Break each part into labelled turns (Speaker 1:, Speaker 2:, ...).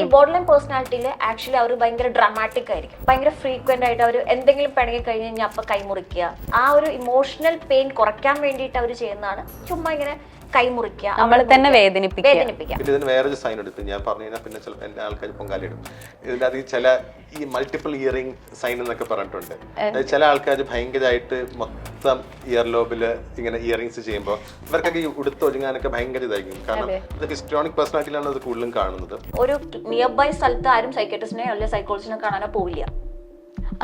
Speaker 1: ഈ border line പേഴ്സണാലിറ്റിയിൽ actually അവർ ഭയങ്കര dramatic ആയിരിക്കും. ഭയങ്കര ഫ്രീക്വന്റ് ആയിട്ട് അവർ എന്തെങ്കിലും പിണങ്ങി കഴിഞ്ഞ് കഴിഞ്ഞാൽ അപ്പൊ കൈമുറിക്കുക. ആ ഒരു ഇമോഷണൽ പെയിൻ കുറയ്ക്കാൻ വേണ്ടിയിട്ട് അവർ ചെയ്യുന്നതാണ് ചുമ്മാ ഇങ്ങനെ കൈമുറിക്കുക,
Speaker 2: നമ്മളെ തന്നെ വേദനിപ്പിക്കുക.
Speaker 3: ഇതിന് വേറൊരു സൈൻ എടുത്ത് ഞാൻ പറഞ്ഞു കഴിഞ്ഞാൽ പിന്നെ ചില എന്റെ ആൾക്കാർ പൊങ്കാലിടും. ഇതിന്റെ അത് ചില ഈ മൾട്ടിപ്പിൾ ഇയറിംഗ് സൈൻ എന്നൊക്കെ പറഞ്ഞിട്ടുണ്ട്. ചില ആൾക്കാർ ഭയങ്കരമായിട്ട് മൊത്തം ഇയർ ലോബില് ഇങ്ങനെ ഇയറിംഗ്സ് ചെയ്യുമ്പോൾ ഇവർക്കൊക്കെ ഈ ഉടുത്തൊരുങ്ങാനൊക്കെ ഭയങ്കര ഇതായിരിക്കും. കാരണം ഇത് ഹിസ്ട്രോണിക് പേഴ്സണാലിറ്റിയിലാണ് അത് കൂടുതലും കാണുന്നത്.
Speaker 1: ഒരു നിയർ ബൈ സ്ഥലത്ത് ആരും സൈക്കാട്രിസ്റ്റിനെ അല്ലെങ്കിൽ സൈക്കോളജിസ്റ്റിനെ കാണാനോ പോവില്ല.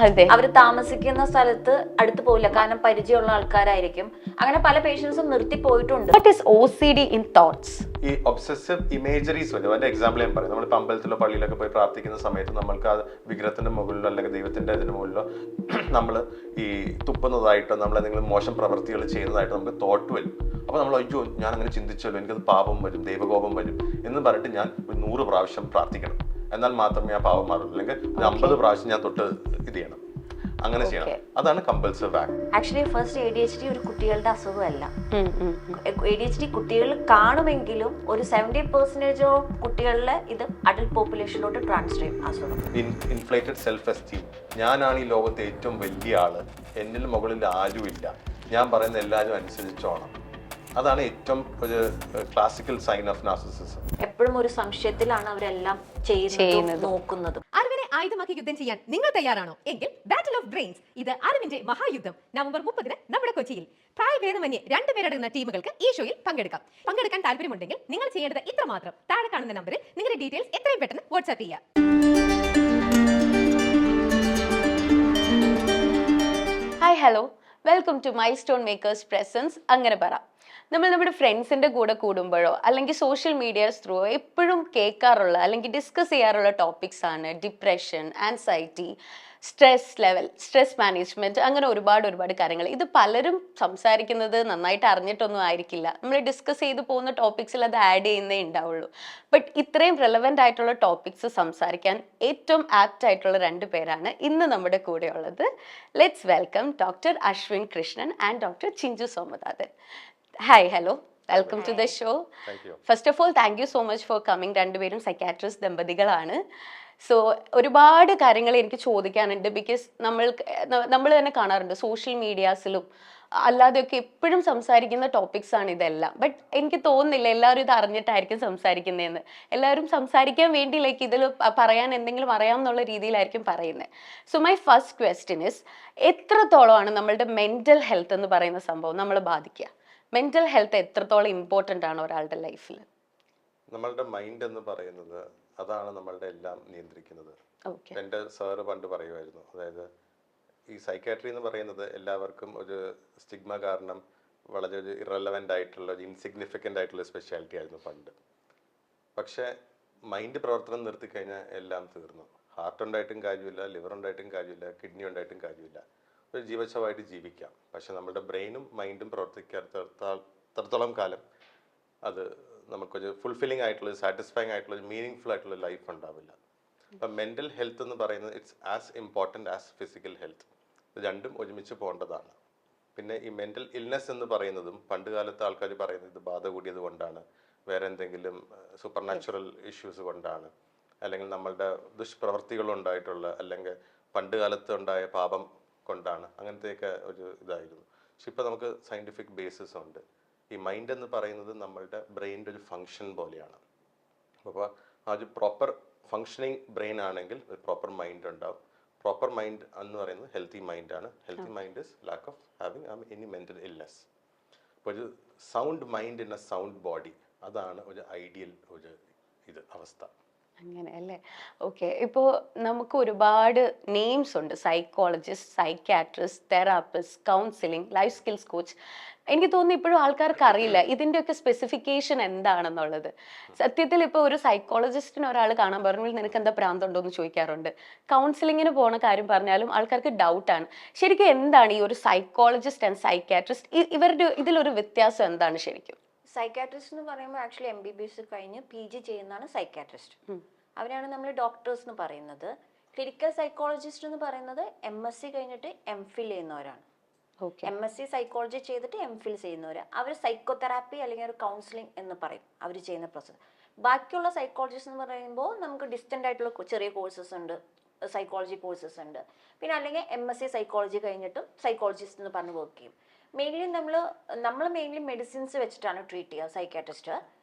Speaker 2: അതെ,
Speaker 1: അവർ താമസിക്കുന്ന സ്ഥലത്ത് അടുത്ത് പോവില്ല, കാരണം പരിചയമുള്ള ആൾക്കാരായിരിക്കും. അങ്ങനെ പല പേഷ്യൻസും നിർത്തി പോയിട്ടുണ്ട്.
Speaker 2: What is OCD in thoughts?
Speaker 3: ഈ ഒബ്സസീവ് ഇമേജറീസ് വരും. അതിന്റെ എക്സാമ്പിൾ ഞാൻ പറയും. നമ്മൾ അമ്പലത്തിലോ പള്ളിയിലൊക്കെ പോയി പ്രാർത്ഥിക്കുന്ന സമയത്ത് നമ്മൾക്ക് ആ വിഗ്രഹത്തിന്റെ മുകളിലോ അല്ലെങ്കിൽ ദൈവത്തിന്റെ ഇതിന് മുകളിലോ നമ്മൾ ഈ തുപ്പുന്നതായിട്ടോ നമ്മൾ എന്തെങ്കിലും മോശം പ്രവൃത്തികൾ ചെയ്യുന്നതായിട്ടോ നമുക്ക് തോട്ട് വരും. അപ്പോൾ നമ്മൾ അയ്യോ ഞാൻ അങ്ങനെ ചിന്തിച്ചല്ലോ, എനിക്കത് പാപം വരും, ദൈവകോപം വരും എന്ന് പറഞ്ഞിട്ട് ഞാൻ ഒരു 100 പ്രാവശ്യം പ്രാർത്ഥിക്കണം. എന്നാൽ മാത്രമേ ആ പാപം മാറുള്ളൂ. അല്ലെങ്കിൽ 50 പ്രാവശ്യം ഞാൻ തൊട്ട് ഇത് ചെയ്യണം. അങ്ങനെ ചെയ്യണം. അതാണ് compulsive act.
Speaker 1: Actually first ADHD ഒരു കുട്ടികളുടെ അസുഖമല്ല. ADHD കുട്ടികൾ കാണുമെങ്കിലും ഒരു 70% കുട്ടികളിലെ ഇത് അഡൽട്ട് പോപ്പുലേഷനിലോട്ട് ട്രാൻസ്ഫർ ചെയ്യും അസുഖം.
Speaker 3: Inflated self esteem. ഞാനാണ് ഈ ലോകത്തെ ഏറ്റവും വലിയ ആള്, എന്നിൽ മുകളിൽ ആരുമില്ല, ഞാൻ പറയുന്ന എല്ലാവരും അനുസരിച്ചോണം. അതാണ് ഏറ്റവും ഒരു ക്ലാസിക്കൽ സൈൻ ഓഫ് നാർസിസിസം.
Speaker 1: എപ്പോഴും ഒരു സംശയത്തിലാണ് അവരെല്ലാം ചെയ്യുന്നത് നോക്കുന്നത്.
Speaker 4: അറിവിനെ ആയുധമാക്കി യുദ്ധം ചെയ്യാൻ നിങ്ങൾ തയ്യാറാണോ? എങ്കിൽ ബാറ്റിൽ ഓഫ് ബ്രെയിൻസ്, ഇത് അറിവിന്റെ മഹായുദ്ധം, നവംബർ 30 നമ്മുടെ കൊച്ചിയിൽ. പ്രായഭേദമന്യേ 2 പേരടങ്ങുന്ന ടീമുകൾക്ക് ഈ ഷോയിൽ പങ്കെടുക്കാം. പങ്കെടുക്കാൻ താല്പര്യമുണ്ടെങ്കിൽ നിങ്ങൾ ചെയ്യേണ്ടത് ഇത്ര മാത്രം: താഴെ കാണുന്ന നമ്പറിൽ നിങ്ങളുടെ ഡീറ്റെയിൽസ് എത്രയും പെട്ടെന്ന് വാട്സ്ആപ്പ് ചെയ്യുക.
Speaker 2: Hi, hello, welcome to Milestone Makers presents അങ്ങനെ പറ. നമ്മൾ നമ്മുടെ ഫ്രണ്ട്സിൻ്റെ കൂടെ കൂടുമ്പോഴോ അല്ലെങ്കിൽ സോഷ്യൽ മീഡിയാസ് ത്രൂ എപ്പോഴും കേൾക്കാറുള്ള അല്ലെങ്കിൽ ഡിസ്കസ് ചെയ്യാറുള്ള ടോപ്പിക്സ് ആണ് depression, anxiety, stress level, stress management, അങ്ങനെ ഒരുപാട് കാര്യങ്ങൾ. ഇത് പലരും സംസാരിക്കുന്നത് നന്നായിട്ട് അറിഞ്ഞിട്ടൊന്നും ആയിരിക്കില്ല. നമ്മൾ ഡിസ്കസ് ചെയ്ത് പോകുന്ന ടോപ്പിക്സിൽ അത് ആഡ് ചെയ്യുന്നേ ഉണ്ടാവുള്ളൂ. ബട്ട് ഇത്രയും റെലവൻ്റ് ആയിട്ടുള്ള ടോപ്പിക്സ് സംസാരിക്കാൻ ഏറ്റവും ആപ്റ്റ് ആയിട്ടുള്ള 2 പേരാണ് ഇന്ന് നമ്മുടെ കൂടെ ഉള്ളത്. Let's welcome doctor Ashwin Krishnan and doctor Chinju Somanathan. Hi, hello, welcome to the show. First of all thank you so much for coming. 2 പേരും സൈക്കാട്രിസ്റ്റ് ദമ്പതികളാണ്. സോ ഒരുപാട് കാര്യങ്ങൾ എനിക്ക് ചോദിക്കാനുണ്ട്. ബിക്കോസ് നമ്മൾ തന്നെ കാണാറുണ്ട് സോഷ്യൽ മീഡിയാസിലും അല്ലാതെയൊക്കെ എപ്പോഴും സംസാരിക്കുന്ന ടോപ്പിക്സ് ആണ് ഇതെല്ലാം. ബട്ട് എനിക്ക് തോന്നുന്നില്ല എല്ലാവരും ഇത് അറിഞ്ഞിട്ടായിരിക്കും സംസാരിക്കുന്നതെന്ന്. എല്ലാവരും സംസാരിക്കാൻ വേണ്ടി ലൈക്ക് ഇതിൽ പറയാൻ എന്തെങ്കിലും അറിയാം എന്നുള്ള രീതിയിലായിരിക്കും പറയുന്നത്. So my first question is, എത്രത്തോളമാണ് നമ്മളുടെ മെൻ്റൽ ഹെൽത്ത് എന്ന് പറയുന്ന സംഭവം നമ്മളെ ബാധിക്കുക? മെൻ്റൽ ഹെൽത്ത് എത്രത്തോളം ഇമ്പോർട്ടൻ്റ് ആണ് ഒരാളുടെ ലൈഫിൽ?
Speaker 3: നമ്മളുടെ മൈൻഡ് എന്ന് പറയുന്നത് അതാണ് നമ്മളുടെ എല്ലാം നിയന്ത്രിക്കുന്നത്. എൻ്റെ സാറ് പണ്ട് പറയുമായിരുന്നു, അതായത് ഈ സൈക്കാട്രി എന്ന് പറയുന്നത് എല്ലാവർക്കും ഒരു സ്റ്റിഗ്മ കാരണം വളരെ ഒരു ഇറലവൻ്റ് ആയിട്ടുള്ള ഒരു ഇൻസിഗ്നിഫിക്കൻ്റ് ആയിട്ടുള്ള സ്പെഷ്യാലിറ്റി ആയിരുന്നു പണ്ട്. പക്ഷേ മൈൻഡ് പ്രവർത്തനം നിർത്തിക്കഴിഞ്ഞാൽ എല്ലാം തീർന്നു. ഹാർട്ട് ഉണ്ടായിട്ടും കാര്യമില്ല, ലിവർ ഉണ്ടായിട്ടും കാര്യമില്ല, കിഡ്നി ഉണ്ടായിട്ടും കാര്യമില്ല. ഒരു ജീവച്ഛവമായിട്ട് ജീവിക്കാം. പക്ഷെ നമ്മുടെ ബ്രെയിനും മൈൻഡും പ്രവർത്തിക്കാത്തടത്തോളം കാലം അത് നമുക്കൊരു ഫുൾഫില്ലിംഗ് ആയിട്ടുള്ള, സാറ്റിസ്ഫൈങ് ആയിട്ടുള്ള, മീനിങ് ഫുൾ ആയിട്ടുള്ള ലൈഫ് ഉണ്ടാവില്ല. അപ്പം മെൻ്റൽ ഹെൽത്ത് എന്ന് പറയുന്നത് it's as important as physical health. ഇത് രണ്ടും ഒരുമിച്ച് പോകേണ്ടതാണ്. പിന്നെ ഈ മെൻ്റൽ ഇൽനെസ് എന്ന് പറയുന്നതും പണ്ട് കാലത്ത് ആൾക്കാർ പറയുന്നത് ഇത് ബാധ കൂടിയത് കൊണ്ടാണ്, വേറെ എന്തെങ്കിലും സൂപ്പർ നാച്ചുറൽ ഇഷ്യൂസ് കൊണ്ടാണ്, അല്ലെങ്കിൽ നമ്മളുടെ ദുഷ്പ്രവർത്തികളുണ്ടായിട്ടുള്ള, അല്ലെങ്കിൽ പണ്ട് കാലത്ത് ഉണ്ടായ പാപം കൊണ്ടാണ്, അങ്ങനത്തെയൊക്കെ ഒരു ഇതായിരുന്നു. പക്ഷെ ഇപ്പോൾ നമുക്ക് സയൻറ്റിഫിക് ബേസിസ് ഉണ്ട്. ഈ മൈൻഡ് എന്ന് പറയുന്നത് നമ്മളുടെ ബ്രെയിൻ്റെ ഒരു ഫങ്ഷൻ പോലെയാണ്. അപ്പോൾ ആ ഒരു പ്രോപ്പർ ഫങ്ഷനിങ് ബ്രെയിൻ ആണെങ്കിൽ ഒരു പ്രോപ്പർ മൈൻഡ് ഉണ്ടാവും. പ്രോപ്പർ മൈൻഡ് എന്ന് പറയുന്നത് ഹെൽത്തി മൈൻഡാണ്. Healthy mind is lack of having any mental illness. അപ്പോൾ ഒരു sound mind in a sound body, അതാണ് ഒരു ഐഡിയൽ ഒരു അവസ്ഥ.
Speaker 2: അങ്ങനെ അല്ലേ? ഓക്കെ, ഇപ്പോൾ നമുക്ക് ഒരുപാട് നെയിംസ് ഉണ്ട്: psychologist, psychiatrist, therapist, counselling, life skills coach. എനിക്ക് തോന്നുന്നു ഇപ്പോഴും ആൾക്കാർക്ക് അറിയില്ല ഇതിൻ്റെയൊക്കെ സ്പെസിഫിക്കേഷൻ എന്താണെന്നുള്ളത്. സത്യത്തിൽ ഇപ്പോൾ ഒരു സൈക്കോളജിസ്റ്റിന് ഒരാൾ കാണാൻ പറഞ്ഞാൽ നിനക്ക് എന്താ ഭ്രാന്തുണ്ടോ എന്ന് ചോദിക്കാറുണ്ട്. കൗൺസിലിങ്ങിന് പോണ കാര്യം പറഞ്ഞാലും ആൾക്കാർക്ക് ഡൗട്ടാണ്. ശരിക്കും എന്താണ് ഈ ഒരു സൈക്കോളജിസ്റ്റ് ആൻഡ് സൈക്കാട്രിസ്റ്റ്, ഇവരുടെ ഇതിലൊരു വ്യത്യാസം എന്താണ് ശരിക്കും?
Speaker 1: സൈക്കാട്രിസ്റ്റ് എന്ന് പറയുമ്പോൾ ആക്ച്വലി MBBS കഴിഞ്ഞ് PG ചെയ്യുന്നതാണ് സൈക്കാട്രിസ്റ്റ്. അവരാണ് നമ്മൾ ഡോക്ടേഴ്സ് എന്ന് പറയുന്നത്. ക്ലിനിക്കൽ സൈക്കോളജിസ്റ്റ് എന്ന് പറയുന്നത് MSc കഴിഞ്ഞിട്ട് MPhil ചെയ്യുന്നവരാണ്. MSc സൈക്കോളജി ചെയ്തിട്ട് MPhil ചെയ്യുന്നവർ. അവർ സൈക്കോതെറാപ്പി അല്ലെങ്കിൽ ഒരു കൗൺസിലിംഗ് എന്ന് പറയും അവർ ചെയ്യുന്ന പ്രോസസ്സ്. ബാക്കിയുള്ള സൈക്കോളജിസ്റ്റ് എന്ന് പറയുമ്പോൾ നമുക്ക് ഡിസ്റ്റന്റ് ആയിട്ടുള്ള ചെറിയ കോഴ്സസ് ഉണ്ട്, സൈക്കോളജി കോഴ്സസ് ഉണ്ട്. പിന്നെ അല്ലെങ്കിൽ MSc സൈക്കോളജി കഴിഞ്ഞിട്ടും സൈക്കോളജിസ്റ്റ് എന്ന് പറഞ്ഞ് വർക്ക് ചെയ്യും. മെയിൻലി നമ്മൾ മെയിൻലി മെഡിസിൻസ് വെച്ചിട്ടാണ് ട്രീറ്റ് ചെയ്യുക സൈക്കാട്രിസ്റ്റ്.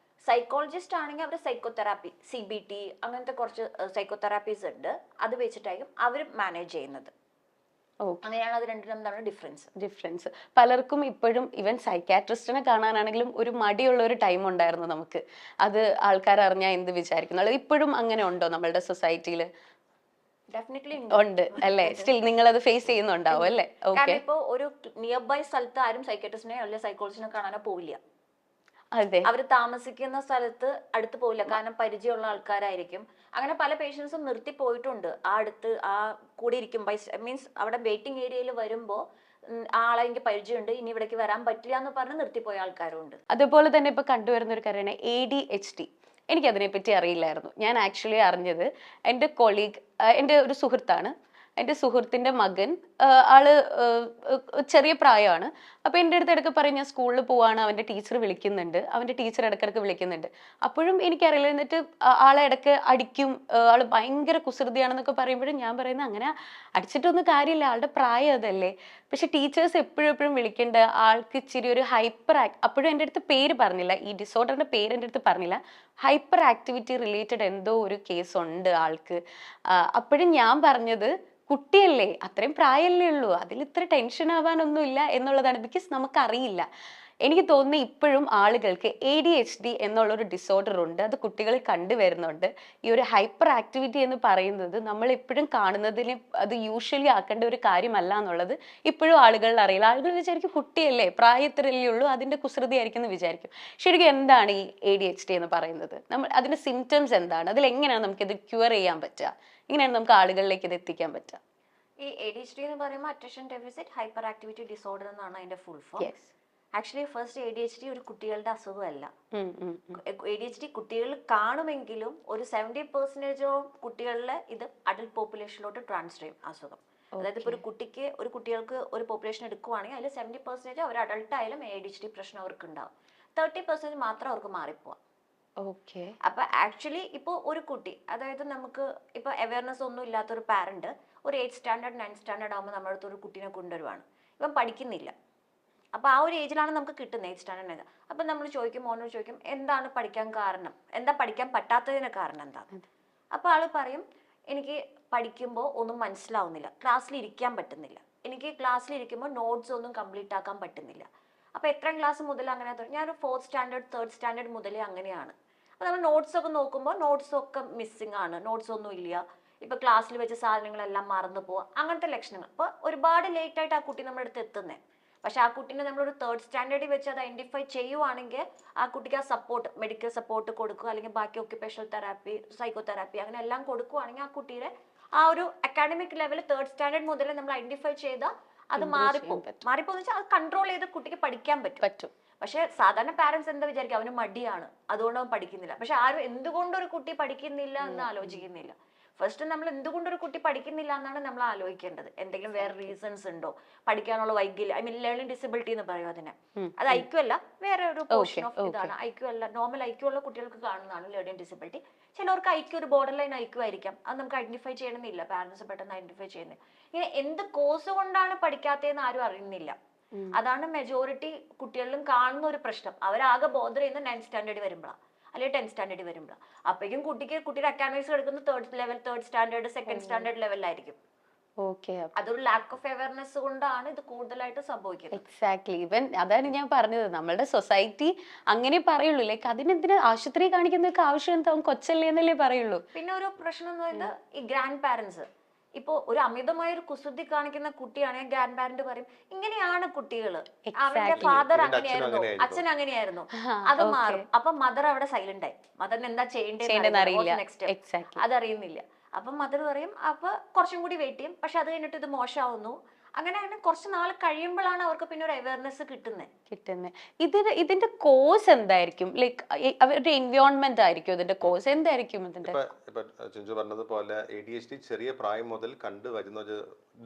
Speaker 1: സൈക്കോളജിസ്റ്റ് ആണെങ്കിൽ അവർ സൈക്കോതെറാപ്പി, CBT അങ്ങനത്തെ കുറച്ച് സൈക്കോതെറാപ്പീസ് ഉണ്ട്, അത് വെച്ചിട്ടായിരിക്കും അവർ മാനേജ് ചെയ്യുന്നത്. അങ്ങനെയാണ് അത് രണ്ടും തമ്മിലുള്ള
Speaker 2: ഡിഫറൻസ്. പലർക്കും ഇപ്പോഴും ഈവൻ സൈക്കാട്രിസ്റ്റിനെ കാണാനാണെങ്കിലും ഒരു മടിയുള്ള ഒരു ടൈം ഉണ്ടായിരുന്നു നമുക്ക്. അത് ആൾക്കാർ അറിഞ്ഞാൽ എന്ത് വിചാരിക്കുന്നു, ഇപ്പോഴും അങ്ങനെ ഉണ്ടോ നമ്മളുടെ സൊസൈറ്റിയിൽ?
Speaker 1: ഡെഫിനറ്റ്ലി
Speaker 2: ഉണ്ട് അല്ലേ? സ്റ്റിൽ നിങ്ങൾ അത് ഫേസ് ചെയ്യുന്നുണ്ടാവും അല്ലേ? ഓക്കെ.
Speaker 1: ഇപ്പൊ ഒരു നിയർ ബൈ സ്ഥലത്ത് ആരും സൈക്കാട്രിസ്റ്റിനെ അല്ലെങ്കിൽ സൈക്കോളജിസ്റ്റിനെ കാണാനോ പോവില്ല.
Speaker 2: അതെ,
Speaker 1: അവര് താമസിക്കുന്ന സ്ഥലത്ത് അടുത്ത് പോവില്ല, കാരണം പരിചയമുള്ള ആൾക്കാരായിരിക്കും. അങ്ങനെ പല പേഷ്യൻസും നിർത്തി പോയിട്ടുണ്ട്. ആ കൂടെ ഇരിക്കും, മീൻസ് അവിടെ വെയിറ്റിംഗ് ഏരിയയിൽ വരുമ്പോ ആളെ എനിക്ക് പരിചയമുണ്ട്, ഇനി ഇവിടേക്ക് വരാൻ പറ്റില്ല എന്ന് പറഞ്ഞ് നിർത്തിപ്പോയ ആൾക്കാരും ഉണ്ട്.
Speaker 2: അതുപോലെ തന്നെ ഇപ്പൊ കണ്ടുവരുന്ന ഒരു കാര്യമാണ് ADHD. എനിക്ക് അതിനെപ്പറ്റി അറിയില്ലായിരുന്നു. ഞാൻ ആക്ച്വലി അറിഞ്ഞത് എൻ്റെ കൊളീഗ്, എൻ്റെ ഒരു സുഹൃത്താണ്. എൻ്റെ സുഹൃത്തിൻ്റെ മകൻ, ആള് ചെറിയ പ്രായമാണ്. അപ്പോൾ എൻ്റെ അടുത്ത് ഇടയ്ക്ക് പറയും ഞാൻ സ്കൂളിൽ പോവാണ്, അവൻ്റെ ടീച്ചർ വിളിക്കുന്നുണ്ട്, അവൻ്റെ ടീച്ചർ ഇടയ്ക്കിടയ്ക്ക് വിളിക്കുന്നുണ്ട്. അപ്പോഴും എനിക്കറിയില്ല. എന്നിട്ട് ആളെ ഇടയ്ക്ക് അടിക്കും, ആള് ഭയങ്കര കുസൃതിയാണെന്നൊക്കെ പറയുമ്പോഴും ഞാൻ പറയുന്നത് അങ്ങനെ അടിച്ചിട്ടൊന്നും കാര്യമില്ല, ആളുടെ പ്രായം അതല്ലേ. പക്ഷെ ടീച്ചേഴ്സ് എപ്പോഴും വിളിക്കേണ്ട ആൾക്ക് ഇച്ചിരി ഒരു ഹൈപ്പർ അപ്പോഴും എൻ്റെ അടുത്ത് പേര് പറഞ്ഞില്ല, ഈ ഡിസോർഡറിൻ്റെ പേര് എൻ്റെ അടുത്ത് പറഞ്ഞില്ല. ഹൈപ്പർ ആക്ടിവിറ്റി റിലേറ്റഡ് എന്തോ ഒരു കേസ് ഉണ്ട് ആൾക്ക്. അപ്പോഴും ഞാൻ പറഞ്ഞത് കുട്ടിയല്ലേ, അത്രയും പ്രായമല്ലേ ഉള്ളൂ, അതിൽ ഇത്ര ടെൻഷൻ ആവാനൊന്നുമില്ല എന്നുള്ളതാണ്. ബിക്കോസ് നമുക്കറിയില്ല. എനിക്ക് തോന്നുന്നു ഇപ്പോഴും ആളുകൾക്ക് ADHD എന്നുള്ളൊരു ഡിസോർഡർ ഉണ്ട്, അത് കുട്ടികൾ കണ്ടുവരുന്നുണ്ട്. ഈ ഒരു ഹൈപ്പർ ആക്ടിവിറ്റി എന്ന് പറയുന്നത് നമ്മൾ എപ്പോഴും കാണുന്നതിന് അത് യൂഷ്വലി ആക്കേണ്ട ഒരു കാര്യമല്ല എന്നുള്ളത് ഇപ്പോഴും ആളുകളിൽ അറിയില്ല. ആളുകൾ വിചാരിക്കും കുട്ടിയല്ലേ, പ്രായത്തിലല്ലേ ഉള്ളൂ, അതിൻ്റെ കുസൃതി ആയിരിക്കും എന്ന് വിചാരിക്കും. ശരിക്കും എന്താണ് ഈ ADHD എന്ന് പറയുന്നത്? നമ്മൾ അതിൻ്റെ സിംറ്റംസ് എന്താണ്? അതിലെങ്ങനെയാണ് നമുക്കിത് ക്യൂർ ചെയ്യാൻ പറ്റുക? എങ്ങനെയാണ് നമുക്ക് ആളുകളിലേക്ക് ഇത് എത്തിക്കാൻ പറ്റുക?
Speaker 1: ഈ ADHD എന്ന് പറയുമ്പോൾ attention deficit hyper activity disorder എന്നാണ് അതിന്റെ full form. Actually first ADHD ഒരു കുട്ടികളുടെ അസുഖമല്ല. ADHD കുട്ടികളിൽ കാണുമെങ്കിലും ഒരു 70% കുട്ടികളിലെ ഇത് അഡൽട്ട് പോപ്പുലേഷനിലോട്ട് ട്രാൻസ്ഫർ ചെയ്യും അസുഖം. അതായത് ഇപ്പൊ ഒരു കുട്ടികൾക്ക് ഒരു പോപ്പുലേഷൻ എടുക്കുവാണെങ്കിൽ അതിൽ 70% അവർ അഡൾട്ട് ആയാലും ADHD പ്രശ്നം അവർക്ക് ഉണ്ടാവും. 30% മാത്രം അവർക്ക് മാറിപ്പോവാം.
Speaker 2: ഓക്കെ.
Speaker 1: അപ്പൊ ആക്ച്വലി ഇപ്പൊ ഒരു കുട്ടി, അതായത് നമുക്ക് ഇപ്പൊ അവയർനെസ് ഒന്നും ഇല്ലാത്ത ഒരു പാരന്റ് ഒരു 8th സ്റ്റാൻഡേർഡ് 9th സ്റ്റാൻഡേർഡ് ആകുമ്പോൾ നമ്മുടെ അടുത്ത് ഒരു കുട്ടീനെ കൊണ്ടുവരുവാണ്, ഇവൻ പഠിക്കുന്നില്ല. അപ്പൊ ആ ഒരു ഏജിലാണ് നമുക്ക് കിട്ടുന്നത് 8th സ്റ്റാൻഡേർഡ്. അപ്പൊ നമ്മൾ ചോദിക്കും, മോനോട് ചോദിക്കും എന്താണ് പഠിക്കാൻ കാരണം, എന്താ പഠിക്കാൻ പറ്റാത്തതിന് കാരണം എന്താ? അപ്പൊ ആള് പറയും എനിക്ക് പഠിക്കുമ്പോൾ ഒന്നും മനസ്സിലാവുന്നില്ല, ക്ലാസ്സിൽ ഇരിക്കാൻ പറ്റുന്നില്ല, എനിക്ക് ക്ലാസ്സിൽ ഇരിക്കുമ്പോൾ നോട്ട്സ് ഒന്നും കംപ്ലീറ്റ് ആക്കാൻ പറ്റുന്നില്ല. അപ്പൊ എത്രാം ക്ലാസ് മുതൽ അങ്ങനെ? ഞാനൊരു 4th സ്റ്റാൻഡേർഡ് 3rd സ്റ്റാൻഡേർഡ് മുതലേ അങ്ങനെയാണ്. അപ്പൊ നമ്മൾ നോട്ട്സ് ഒക്കെ നോക്കുമ്പോൾ നോട്ട്സ് ഒക്കെ മിസ്സിംഗ് ആണ്, നോട്ട്സ് ഒന്നും ഇല്ല, ഇപ്പൊ ക്ലാസ്സിൽ വെച്ച സാധനങ്ങളെല്ലാം മറന്നു പോവാ, അങ്ങനത്തെ ലക്ഷണങ്ങൾ. അപ്പൊ ഒരുപാട് ലേറ്റ് ആയിട്ട് ആ കുട്ടി നമ്മുടെ അടുത്ത് എത്തുന്നത്. പക്ഷെ ആ കുട്ടീനെ നമ്മളൊരു 3rd സ്റ്റാൻഡേർഡിൽ വെച്ച് അത് ഐഡന്റിഫൈ ചെയ്യുവാണെങ്കിൽ ആ കുട്ടിക്ക് ആ സപ്പോർട്ട്, മെഡിക്കൽ സപ്പോർട്ട് കൊടുക്കുക, അല്ലെങ്കിൽ ബാക്കി ഒക്യുപേഷണൽ തെറാപ്പി, സൈക്കോതെറാപ്പി അങ്ങനെ എല്ലാം കൊടുക്കുവാണെങ്കിൽ ആ കുട്ടിയുടെ ആ ഒരു അക്കാഡമിക് ലെവൽ 3rd സ്റ്റാൻഡേർഡ് മുതൽ നമ്മൾ ഐഡന്റിഫൈ ചെയ്താൽ അത് മാറിപ്പോന്ന് വെച്ചാൽ അത് കൺട്രോൾ ചെയ്ത് കുട്ടിക്ക് പഠിക്കാൻ പറ്റും. പക്ഷെ സാധാരണ പാരന്റ്സ് എന്താ വിചാരിക്കും, അവന് മടിയാണ് അതുകൊണ്ട് അവൻ പഠിക്കുന്നില്ല. പക്ഷെ ആരും എന്തുകൊണ്ട് ഒരു കുട്ടി പഠിക്കുന്നില്ല എന്ന് ആലോചിക്കുന്നില്ല. ഫസ്റ്റ് നമ്മൾ എന്തുകൊണ്ട് ഒരു കുട്ടി പഠിക്കുന്നില്ല എന്നാണ് നമ്മൾ ആലോചിക്കേണ്ടത്. എന്തെങ്കിലും വേറെ റീസൺസ് ഉണ്ടോ, പഠിക്കാനുള്ള വൈകല്യം, ലേണിംഗ് ഡിസബിലിറ്റി എന്ന് പറയും അതിനെ. അത് IQ അല്ല, വേറെ ഒരു പോർഷൻ ഓഫ് ഇതാണ്. IQ അല്ല, നോർമൽ IQ ഉള്ള കുട്ടികൾക്ക് കാണുന്നതാണ് ലേണിംഗ് ഡിസബിലിറ്റി. ചിലവർക്ക് IQ ഒരു ബോർഡർ ലൈൻ IQ ആയിരിക്കാം, അത് നമുക്ക് ഐഡന്റിഫൈ ചെയ്യണമെന്നില്ല, പാരന്റ്സ് പെട്ടെന്ന് ഐഡന്റിഫൈ ചെയ്യുന്നത്. ഇങ്ങനെ എന്ത് കോഴ്സ് കൊണ്ടാണ് പഠിക്കാത്തതെന്ന് ആരും അറിയുന്നില്ല. അതാണ് മെജോറിറ്റി കുട്ടികളിലും കാണുന്ന ഒരു പ്രശ്നം. അവരാകെ ബോധർ ചെയ്യുന്ന 9th സ്റ്റാൻഡേർഡ് വരുമ്പോഴാണ്, അല്ലെങ്കിൽ 10th സ്റ്റാൻഡേർഡ് വരുമ്പോഴാണ്. അപ്പോഴേക്കും കുട്ടിയുടെ അക്കാഡമിക്സ് എടുക്കുന്നത് 3rd സ്റ്റാൻഡേർഡ് 2nd സ്റ്റാൻഡേർഡ് ലെവലിലായിരിക്കും. അതൊരു ലാക്ക് ഓഫ് അവയർനെസ് കൊണ്ടാണ് ഇത് കൂടുതലായിട്ട് സംഭവിക്കുന്നത്.
Speaker 2: എക്സാക്ട്ലി. ഇവൻ അതാണ് ഞാൻ പറഞ്ഞത്, നമ്മളുടെ സൊസൈറ്റി അങ്ങനെ പറയുള്ളൂ, ലൈക്ക് അതിനെന്തിനാ ആശുപത്രി കാണിക്കുന്നൊക്കെ ആവശ്യം എന്താ, കൊച്ചല്ലേ എന്നല്ലേ പറയുള്ളൂ.
Speaker 1: പിന്നെ ഒരു പ്രശ്നം എന്ന് പറയുന്നത് ഈ ഗ്രാൻഡ് പാരന്റ്സ്. ഇപ്പൊ ഒരു അമിതമായ ഒരു കുസൃതി കാണിക്കുന്ന കുട്ടിയാണെങ്കിൽ ഗ്രാൻഡ് പാരന്റ് പറയും ഇങ്ങനെയാണ് കുട്ടികള്, അവന്റെ ഫാദർ അങ്ങനെയായിരുന്നു, അച്ഛൻ അങ്ങനെയായിരുന്നു, അത് മാറും. അപ്പൊ മദർ അവിടെ സൈലന്റ് ആയി, മദറിന് എന്താ ചെയ്യേണ്ടത് നെക്സ്റ്റ് അതറിയുന്നില്ല. അപ്പൊ മദർ പറയും അപ്പൊ കുറച്ചും കൂടി വെയിറ്റ് ചെയ്യും, പക്ഷെ അത് കഴിഞ്ഞിട്ട് ഇത് മോശമാവുന്നു, അങ്ങനെ അങ്ങനെ കുറച്ച് നാൾ കഴിയുമ്പോഴാണ് അവർക്ക് പിന്നെ ഒരു അവയർനെസ് കിട്ടുന്നത്.
Speaker 2: ഇതിന്റെ കോഴ്സ് എന്തായിരിക്കും? ലൈക്ക് അവരുടെ എൻവയോൺമെന്റ് ആയിരിക്കും ഇതിന്റെ കോഴ്സ് എന്തായിരിക്കും ഇതിന്റെ?
Speaker 3: ഇപ്പൊ ചിഞ്ചു പറഞ്ഞതുപോലെ ADHD ചെറിയ പ്രായം മുതൽ കണ്ടുവരുന്ന ഒരു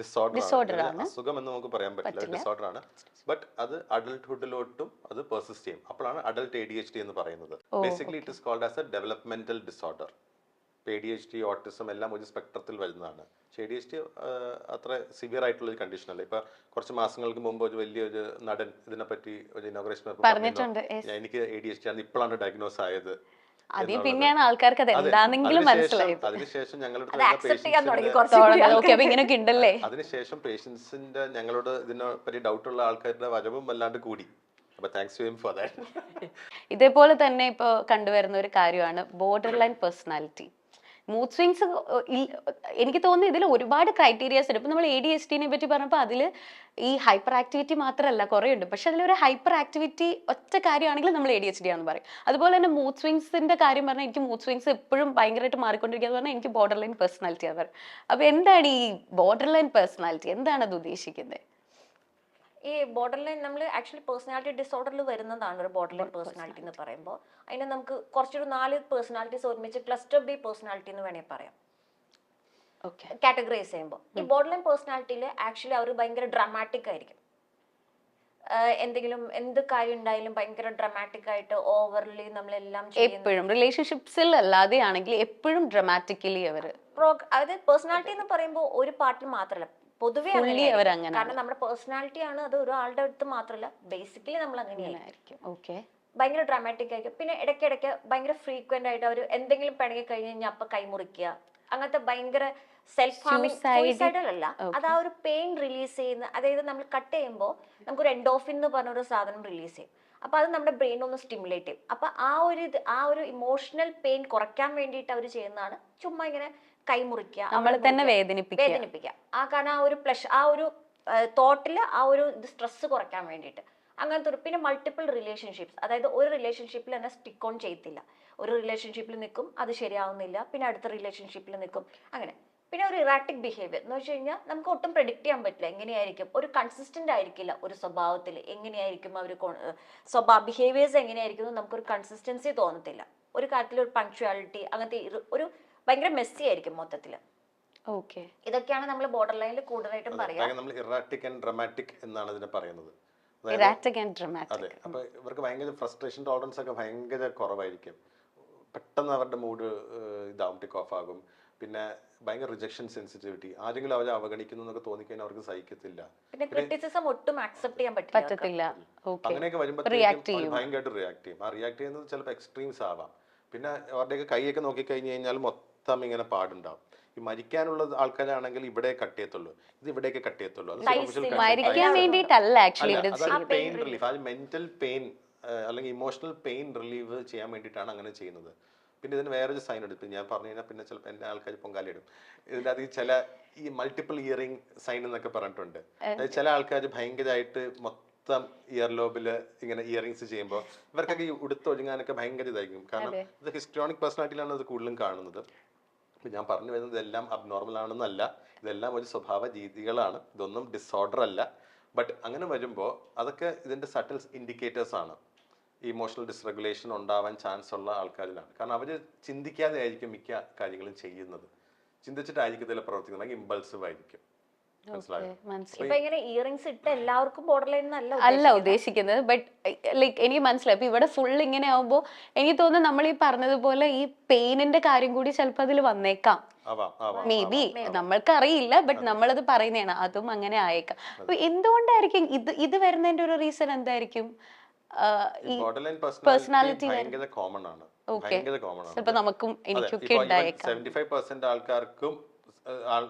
Speaker 3: ഡിസോർഡർ ആണ്. അസുഖം എന്ന് നമുക്ക് പറയാൻ പറ്റില്ല, ഡിസോർഡർ ആണ്. ബട്ട് അത് അഡൽട്ട്ഹുഡിലോട്ടും അത് പെർസിസ്റ്റ് ചെയ്യും. അപ്പോഴാണ് അഡൽട്ട് ADHD എന്ന് പറയുന്നത്. Basically it is called as a developmental disorder. ADHD, autism എല്ലാം ഒരു സ്പെക്ട്രത്തിൽ വരുന്നതാണ്. പക്ഷേ ADHD അത്ര സിവിയർ ആയിട്ടുള്ള ഒരു കണ്ടീഷൻ അല്ല. ഇപ്പൊ കുറച്ച് മാസങ്ങൾക്ക് മുമ്പ് ഒരു വലിയൊരു നടൻ ഇതിനെപ്പറ്റി ഒരു ഇനോഗ്രേഷൻ
Speaker 2: പറഞ്ഞിട്ടുണ്ട്.
Speaker 3: എനിക്ക് ADHD ആണ് ഇപ്പോഴാണ് ഡയഗ്നോസ് ആയത്.
Speaker 2: അതിൽ പിന്നെയാണ് ആൾക്കാർക്ക് അത് എന്താണെങ്കിലും മനസ്സിലായത്.
Speaker 3: അതിനുശേഷം
Speaker 2: ഇങ്ങനെയൊക്കെ ഉണ്ടല്ലേ.
Speaker 3: അതിനുശേഷം പേഷ്യൻസിന്റെ ഞങ്ങളോട് ഇതിനെ പറ്റി ഡൗട്ട് ഉള്ള ആൾക്കാരുടെ വരവും വല്ലാണ്ട് കൂടി. അപ്പൊ thanks to him for that.
Speaker 2: ഇതേപോലെ തന്നെ ഇപ്പൊ കണ്ടുവരുന്ന ഒരു കാര്യമാണ് borderline personality. Mood swings എനിക്ക് തോന്നുന്നു ഇതിൽ ഒരുപാട് ക്രൈറ്റീരിയാസ് ഉണ്ട്. ഇപ്പൊ നമ്മൾ ADHD പറ്റി പറഞ്ഞപ്പോൾ അതിൽ ഈ ഹൈപ്പർ ആക്ടിവിറ്റി മാത്രമല്ല കുറേ ഉണ്ട്. പക്ഷെ അതിലൊരു ഹൈപ്പർ ആക്ടിവിറ്റി ഒറ്റ കാര്യമാണെങ്കിൽ നമ്മൾ ADHD ആണെന്ന് പറയും. അതുപോലെ തന്നെ മൂഡ് സ്വിങ്സിന്റെ കാര്യം പറഞ്ഞാൽ എനിക്ക് മൂഡ് സ്വിങ്സ് എപ്പോഴും ഭയങ്കരമായിട്ട് മാറിക്കൊണ്ടിരിക്കുക പറഞ്ഞാൽ എനിക്ക് ബോർഡർ ലൈൻ പേഴ്സണാലിറ്റി ആണ് പറയും. അപ്പൊ എന്താണ് ഈ ബോർഡർ ലൈൻ പേഴ്സണാലിറ്റി? എന്താണ് അത് ഉദ്ദേശിക്കുന്നത്?
Speaker 1: ഈ ബോർഡർ ലൈൻ നമ്മൾ ആക്ച്വലി പേഴ്സണാലിറ്റി ഡിസോർഡറിൽ വരുന്നതാണ് ഒരു ബോർഡർ ലൈൻ പേഴ്സണാലിറ്റി എന്ന് പറയുമ്പോൾ. അതിന് നമുക്ക് കുറച്ചൊരു 4 പേഴ്സണാലിറ്റീസ് ഒരുമിച്ച് ക്ലസ്റ്റർ ബി പേഴ്സണാലിറ്റി എന്ന് വേണമെങ്കിൽ പറയാം, കാറ്റഗറൈസ് ചെയ്യുമ്പോൾ. ഈ ബോർഡർ ലൈൻ പേഴ്സണാലിറ്റിയിൽ ആക്ച്വലി അവർ ഭയങ്കര ഡ്രാമാറ്റിക് ആയിരിക്കും. എന്ത് കാര്യം ഉണ്ടായാലും ഭയങ്കര ഡ്രാമാറ്റിക് ആയിട്ട് ഓവർലി നമ്മളെല്ലാം
Speaker 2: എപ്പോഴും റിലേഷൻഷിപ്സിൽ അല്ലാതെ ആണെങ്കിൽ എപ്പോഴും ഡ്രാമാറ്റിക്കലി അവർ
Speaker 1: അതായത് പേഴ്സണാലിറ്റി എന്ന് പറയുമ്പോൾ ഒരു പാർട്ടിൽ മാത്രമല്ല, പൊതുവെ കാരണം നമ്മുടെ പേഴ്സണാലിറ്റി ആണ് അത് ഒരാളുടെ അടുത്ത് മാത്രമല്ല, ബേസിക്കലി നമ്മൾ അങ്ങനെയായിരിക്കും. ഭയങ്കര ഡ്രാമാറ്റിക് ആയിരിക്കും. പിന്നെ ഇടയ്ക്കിടയ്ക്ക് ഭയങ്കര ഫ്രീക്വന്റ് ആയിട്ട് അവർ എന്തെങ്കിലും പിണങ്ങി കഴിഞ്ഞ് കഴിഞ്ഞാൽ അപ്പൊ കൈമുറിക്കുക, അങ്ങനത്തെ ഭയങ്കര സെൽഫ് ഹാർമിങ്, സൂയിസൈഡൽ അല്ല, അത് ആ ഒരു പെയിൻ റിലീസ് ചെയ്യുന്ന, അതായത് നമ്മൾ കട്ട് ചെയ്യുമ്പോൾ നമുക്കൊരു എൻഡോഫിൻ എന്ന് പറഞ്ഞ ഒരു സാധനം റിലീസ് ചെയ്യും. അപ്പൊ അത് നമ്മുടെ ബ്രെയിൻ ഒന്ന് സ്റ്റിമുലേറ്റ് ചെയ്യും. അപ്പൊ ആ ഒരു ഇമോഷണൽ പെയിൻ കുറയ്ക്കാൻ വേണ്ടിയിട്ട് അവർ ചെയ്യുന്നതാണ് ചുമ്മാ ഇങ്ങനെ കൈമുറിക്കുക,
Speaker 2: നമ്മളെ തന്നെ വേദനിപ്പിക്കുക.
Speaker 1: കാരണം ആ ഒരു ആ ഒരു തോട്ടില് ആ ഒരു സ്ട്രെസ് കുറയ്ക്കാൻ വേണ്ടിയിട്ട് അങ്ങനത്തെ ഒരു. പിന്നെ മൾട്ടിപ്പിൾ റിലേഷൻഷിപ്സ്, അതായത് ഒരു റിലേഷൻഷിപ്പിൽ തന്നെ സ്റ്റിക്ക് ഓൺ ചെയ്യത്തില്ല. ഒരു റിലേഷൻഷിപ്പിൽ നിൽക്കും, അത് ശരിയാവുന്നില്ല, പിന്നെ അടുത്ത റിലേഷൻഷിപ്പിൽ നിൽക്കും, അങ്ങനെ. പിന്നെ ഒരു ഇറാറ്റിക് ബിഹേവിയർ എന്ന് വെച്ച് കഴിഞ്ഞാൽ നമുക്ക് ഒട്ടും പ്രെഡിക്റ്റ് ചെയ്യാൻ പറ്റില്ല എങ്ങനെയായിരിക്കും, ഒരു കൺസിസ്റ്റന്റ് ആയിരിക്കില്ല ഒരു സ്വഭാവത്തിൽ. എങ്ങനെയായിരിക്കും അവർ ബിഹേവിയേഴ്സ് എങ്ങനെയായിരിക്കും നമുക്കൊരു കൺസിസ്റ്റൻസി തോന്നത്തില്ല. ഒരു കാര്യത്തിൽ ഒരു പങ്ക്ച്വാലിറ്റി, അങ്ങനത്തെ ഒരു ഭയങ്കര മെസ്സി ആയിരിക്കും മൊത്തത്തില്. ഇതൊക്കെയാണ് നമ്മൾ ബോർഡർ ലൈനിൽ കൂടുതലായിട്ടും പറയാം.
Speaker 3: നമ്മൾ ഇറാറ്റിക് ആൻഡ് ഡ്രാമാറ്റിക് എന്നാണ് ഇതിനെ പറയുന്നത്. അതെ, അപ്പൊ ഇവർക്ക് ഭയങ്കര ഫ്രസ്ട്രേഷൻ ടോളറൻസ് ഒക്കെ ഭയങ്കര കുറവായിരിക്കും. പെട്ടെന്ന് അവരുടെ മൂഡ് ടേക്ക് ഓഫ് ആകും. പിന്നെ ഭയങ്കര റിജക്ഷൻ സെൻസിറ്റിവിറ്റി, ആരെങ്കിലും അവരെ അവഗണിക്കുന്നു എന്നൊക്കെ തോന്നിക്കഴിഞ്ഞാൽ അവർക്ക് സഹിക്കത്തില്ല.
Speaker 1: പിന്നെ ക്രിറ്റിസിസം ഒട്ടും അക്സെപ്റ്റ് ചെയ്യാൻ പറ്റില്ല.
Speaker 3: അങ്ങനെയൊക്കെ വരുമ്പോഴത്തേക്കും ഭയങ്കരമായിട്ട് റിയാക്ട് ചെയ്യും. ആ റിയാക്ട് ചെയ്യുന്നത് ചിലപ്പോൾ എക്സ്ട്രീംസ് ആവാം. പിന്നെ അവരുടെയൊക്കെ കൈയൊക്കെ നോക്കിക്കഴിഞ്ഞ് കഴിഞ്ഞാൽ മൊത്തം ഇങ്ങനെ പാടുണ്ടാവും. ഈ മരിക്കാനുള്ള ആൾക്കാരാണെങ്കിൽ ഇവിടെ കട്ട് ചെയ്യത്തുള്ളൂ, ഇത് ഇവിടേക്ക് കട്ട് ചെയ്യത്തുള്ളൂ. പെയിൻ റിലീഫ്, ആ മെന്റൽ പെയിൻ അല്ലെങ്കിൽ ഇമോഷണൽ പെയിൻ റിലീവ് ചെയ്യാൻ വേണ്ടിയിട്ടാണ് അങ്ങനെ ചെയ്യുന്നത്. പിന്നെ ഇതിന് വേറൊരു സൈൻ ഉണ്ട്. ഇപ്പം ഞാൻ പറഞ്ഞു കഴിഞ്ഞാൽ പിന്നെ ചിലപ്പോൾ എൻ്റെ ആൾക്കാർ പൊങ്കാലിടും. ഇതിൻ്റെ അത് ചില ഈ മൾട്ടിപ്പിൾ ഇയറിംഗ് സൈൻ എന്നൊക്കെ പറഞ്ഞിട്ടുണ്ട്. അതായത് ചില ആൾക്കാർ ഭയങ്കരമായിട്ട് മൊത്തം ഇയർ ലോബിൽ ഇങ്ങനെ ഇയറിങ്സ് ചെയ്യുമ്പോൾ ഇവർക്കൊക്കെ ഈ ഉടുത്തൊഴുങ്ങാനൊക്കെ ഭയങ്കര ഇതായിരിക്കും. കാരണം ഇത് ഹിസ്ട്രോണിക് പേഴ്സണാലിറ്റിയിലാണ് അത് കൂടുതലും കാണുന്നത്. ഞാൻ പറഞ്ഞു വരുന്നത് ഇതെല്ലാം അബ്നോർമൽ ആണെന്നല്ല, ഇതെല്ലാം ഒരു സ്വഭാവ രീതികളാണ്, ഇതൊന്നും ഡിസോർഡർ അല്ല. ബട്ട് അങ്ങനെ വരുമ്പോൾ അതൊക്കെ ഇതിൻ്റെ സട്ടിൽ ഇൻഡിക്കേറ്റേഴ്സ് ആണ്. ഇമോഷണൽ ഡിസ്റെഗുലേഷൻ ഉണ്ടാവാൻ ചാൻസ് ഉള്ള ആൾക്കാരിലാണ്. കാരണം അവർ ചിന്തിക്കാതെ ആയിരിക്കും മിക്ക കാര്യങ്ങളും ചെയ്യുന്നത്. ചിന്തിച്ചിട്ടായിരിക്കത്തില്ല പ്രവർത്തിക്കുന്നത്, ഇമ്പൾസീവ് ആയിരിക്കും.
Speaker 2: അല്ല ഉദ്ദേശിക്കുന്നത്. ബട്ട് ലൈക്ക് എനിക്ക് മനസ്സിലായി. ഇപ്പൊ ഇവിടെ ഫുൾ ഇങ്ങനെ ആവുമ്പോ എനിക്ക് തോന്നുന്നു നമ്മൾ ഈ പറഞ്ഞതുപോലെ ഈ പെയിനിന്റെ കാര്യം കൂടി ചിലപ്പോ അതിൽ വന്നേക്കാം. മേ ബി നമ്മൾക്ക് അറിയില്ല, ബട്ട് നമ്മളത് പറയുന്നതാണ്, അതും അങ്ങനെ ആയേക്കാം. അപ്പൊ എന്തുകൊണ്ടായിരിക്കും ഇത് വരുന്നതിന്റെ ഒരു റീസൺ എന്തായിരിക്കും?
Speaker 3: പേഴ്സണാലിറ്റി ഭയങ്കര കോമൺ ആണ്.
Speaker 2: ചിലപ്പോ നമുക്കും എനിക്കൊക്കെ ഉണ്ടായേക്കാം.
Speaker 3: 75% ആൾക്കാർക്കും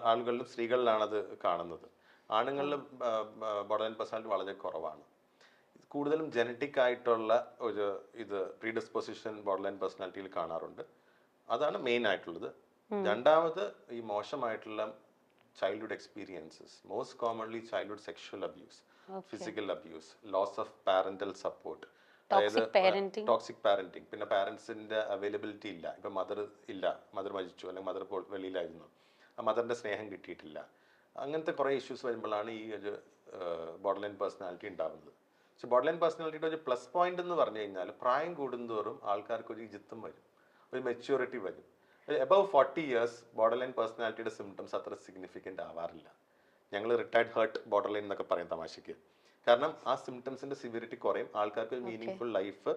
Speaker 3: ആളുകളിലും സ്ത്രീകളിലാണ് അത് കാണുന്നത്. ആണുങ്ങളിലും ബോർഡർ ലൈൻ പേഴ്സണാലിറ്റി വളരെ കുറവാണ്. കൂടുതലും ജനറ്റിക് ആയിട്ടുള്ള ഒരു പ്രീഡിസ്പോസിഷൻ ബോർഡർ ലൈൻ പേഴ്സണാലിറ്റിയിൽ കാണാറുണ്ട്. അതാണ് മെയിൻ ആയിട്ടുള്ളത്. രണ്ടാമത് ഈ മോശമായിട്ടുള്ള childhood experiences, most commonly childhood sexual abuse, physical abuse, loss of parental support, അതായത് ടോക്സിക് പാരന്റിങ്. പിന്നെ പാരന്റ്സിന്റെ അവൈലബിലിറ്റി ഇല്ല. ഇപ്പൊ മദർ മരിച്ചു അല്ലെങ്കിൽ മദർ വെളിയിലായിരുന്നു, ആ മദറിന്റെ സ്നേഹം കിട്ടിയിട്ടില്ല. അങ്ങനത്തെ കുറേ ഇഷ്യൂസ് വരുമ്പോഴാണ് ഈ ഒരു ബോർഡർ ലൈൻ പേഴ്സണാലിറ്റി ഉണ്ടാകുന്നത്. പക്ഷെ ബോർഡർ ലൈൻ പേഴ്സണാലിറ്റിയുടെ ഒരു പ്ലസ് പോയിന്റ് എന്ന് പറഞ്ഞു കഴിഞ്ഞാൽ പ്രായം കൂടുന്തോറും ആൾക്കാർക്ക് ഒരു ജിത്തും വരും, ഒരു മെച്യൂരിറ്റി വരും. എബവ് 40 years ബോർഡർ ലൈൻ പേഴ്സണാലിറ്റിയുടെ സിംറ്റംസ് അത്ര സിഗ്നിഫിക്കൻ്റ് ആവാറില്ല. ഞങ്ങൾ റിട്ടയർഡ് ഹേർട്ട് ബോർഡർ ലൈൻ എന്നൊക്കെ പറയും തമാശയ്ക്ക്. കാരണം ആ സിംറ്റംസിന്റെ സിവിയറിറ്റി കുറയും, ആൾക്കാർക്ക് ഒരു മീനിങ് ഫുൾ ലൈഫ്,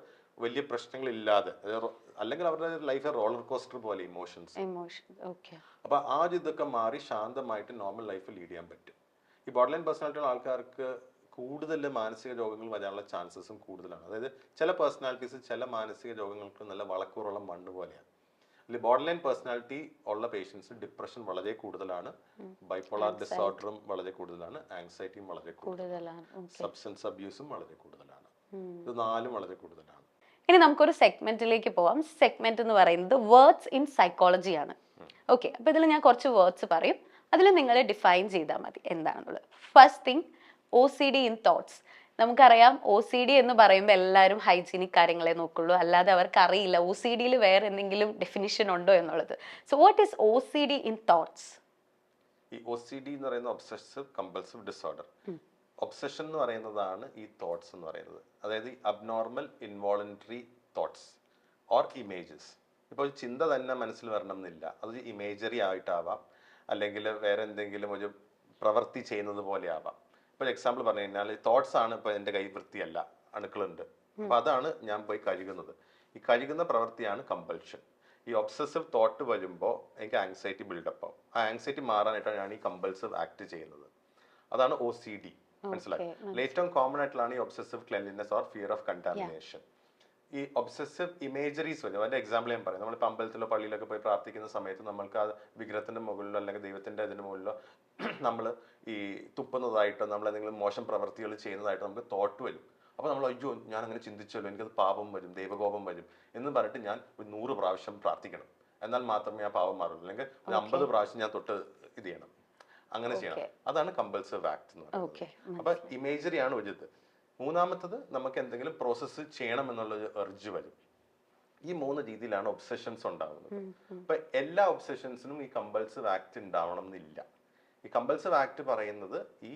Speaker 3: വലിയ പ്രശ്നങ്ങളില്ലാതെ, അല്ലെങ്കിൽ അവരുടെ ലൈഫ് റോളർ കോസ്റ്റർ പോലെ ഇമോഷൻസ്. അപ്പൊ ആ ഒരു ഇതൊക്കെ മാറി ശാന്തമായിട്ട് നോർമൽ ലൈഫ് ലീഡ് ചെയ്യാൻ പറ്റും. ഈ ബോർഡർ ലൈൻ പേഴ്സണാലിറ്റിയുള്ള ആൾക്കാർക്ക് കൂടുതൽ മാനസിക രോഗങ്ങൾ വരാനുള്ള ചാൻസസും കൂടുതലാണ്. അതായത് ചില പേഴ്സണാലിറ്റീസ് ചില മാനസിക രോഗങ്ങൾക്ക് നല്ല വളക്കൂറുള്ള മണ്ണ് പോലെയാണ്. ബോർഡർ ലൈൻ പേഴ്സണാലിറ്റി ഉള്ള പേഷ്യൻസ് ഡിപ്രഷൻ വളരെ കൂടുതലാണ്, ബൈപോളാർ ഡിസോർഡറും വളരെ കൂടുതലാണ്, ആങ്സൈറ്റിയും വളരെ കൂടുതലാണ്, സബ്സ്റ്റൻസ് അബ്യൂസും വളരെ കൂടുതലാണ്. ഇത് 4 വളരെ കൂടുതലാണ്.
Speaker 2: ഇനി നമുക്കൊരു സെഗ്മെന്റിലേക്ക് പോവാം. സെഗ്മെന്റ് എന്ന് പറയുന്നത് വേർഡ്സ് ഇൻ സൈക്കോളജി ആണ്. ഓക്കെ, അപ്പൊ ഇതിൽ ഞാൻ കുറച്ച് വേർഡ്സ് പറയും, അതിൽ നിങ്ങൾ ഡിഫൈൻ ചെയ്താൽ മതി എന്താണെന്നുള്ളത്. First thing, OCD in thoughts. നമുക്കറിയാം OCD എന്ന് പറയുമ്പോൾ എല്ലാവരും ഹൈജീനിക് കാര്യങ്ങളെ നോക്കുള്ളൂ, അല്ലാതെ അവർക്ക് അറിയില്ല OCDയിൽ വേറെ എന്തെങ്കിലും ഡെഫിനിഷൻ ഉണ്ടോ എന്നുള്ളത്. So what is OCD in thoughts?
Speaker 3: ഈ OCD എന്ന് പറയുന്ന ഒബ്സസീവ് കമ്പൾസീവ് ഡിസോർഡർ. ഒബ്സഷൻ എന്ന് പറയുന്നതാണ് ഈ തോട്ട്സ് എന്ന് പറയുന്നത്. അതായത് abnormal involuntary thoughts or images. ഇപ്പോൾ ഒരു ചിന്ത തന്നെ മനസ്സിൽ വരണം എന്നില്ല, അതൊരു ഇമേജറി ആയിട്ടാവാം, അല്ലെങ്കിൽ വേറെ എന്തെങ്കിലും ഒരു പ്രവൃത്തി ചെയ്യുന്നത് പോലെ ആവാം. ഇപ്പോൾ എക്സാമ്പിൾ പറഞ്ഞു കഴിഞ്ഞാൽ തോട്ട്സ് ആണ്, ഇപ്പോൾ എൻ്റെ കൈ വൃത്തിയല്ല, അണുക്കളുണ്ട്, അപ്പൊ അതാണ് ഞാൻ പോയി കഴുകുന്നത്. ഈ കഴുകുന്ന പ്രവൃത്തിയാണ് കമ്പൽഷൻ. ഈ ഒബ്സസീവ് തോട്ട് വരുമ്പോൾ എനിക്ക് ആങ്സൈറ്റി ബിൽഡപ്പ് ആവും. ആ ആങ്സൈറ്റി മാറാനായിട്ടാണ് ഞാൻ ഈ കമ്പൽസീവ് ആക്ട് ചെയ്യുന്നത്. അതാണ് OCD. മനസ്സിലായി? ഏറ്റവും കോമൺ ആയിട്ടുള്ളതാണ് ഈ obsessive cleanliness or fear of contamination. ഈ ഒബ്സസീവ് ഇമേജറീസ് വരും. അതിന്റെ എക്സാമ്പിൾ ഞാൻ പറയാം. നമ്മളിപ്പോൾ അമ്പലത്തിലോ പള്ളിയിലൊക്കെ പോയി പ്രാർത്ഥിക്കുന്ന സമയത്ത് നമ്മൾക്ക് ആ വിഗ്രഹത്തിന്റെ മുകളിലോ അല്ലെങ്കിൽ ദൈവത്തിന്റെ അതിന്റെ മുകളിലോ നമ്മൾ ഈ തുപ്പുന്നതായിട്ടോ നമ്മൾ എന്തെങ്കിലും മോശം പ്രവൃത്തികൾ ചെയ്യുന്നതായിട്ടോ നമുക്ക് തോട്ട് വരും. അപ്പൊ നമ്മൾ അയ്യോ ഞാൻ അങ്ങനെ ചിന്തിച്ചല്ലോ, എനിക്കത് പാപം വരും, ദൈവകോപം വരും എന്ന് പറഞ്ഞിട്ട് ഞാൻ ഒരു 100 പ്രാവശ്യം പ്രാർത്ഥിക്കണം, എന്നാൽ മാത്രമേ ആ പാപം മാറുള്ളൂ. അല്ലെങ്കിൽ 50 പ്രാവശ്യം ഞാൻ തൊട്ട് ഇത് ചെയ്യണം, അങ്ങനെ ചെയ്യണം. അതാണ് കമ്പൽസീവ് ആക്ട് എന്ന് പറയുന്നത്. അപ്പൊ ഇമേജറി ആണ് ഒരു ഇത്. മൂന്നാമത്തത് നമുക്ക് എന്തെങ്കിലും പ്രോസസ്സ് ചെയ്യണം എന്നുള്ള എർജ് വരും. ഈ 3 രീതിയിലാണ് ഒബ്സഷൻസ് ഉണ്ടാകുന്നത്. അപ്പൊ എല്ലാ ഒബ്സഷൻസിനും ഈ കമ്പൽസീവ് ആക്ട് ഉണ്ടാവണം എന്നില്ല. ഈ കമ്പൽസീവ് ആക്ട് പറയുന്നത് ഈ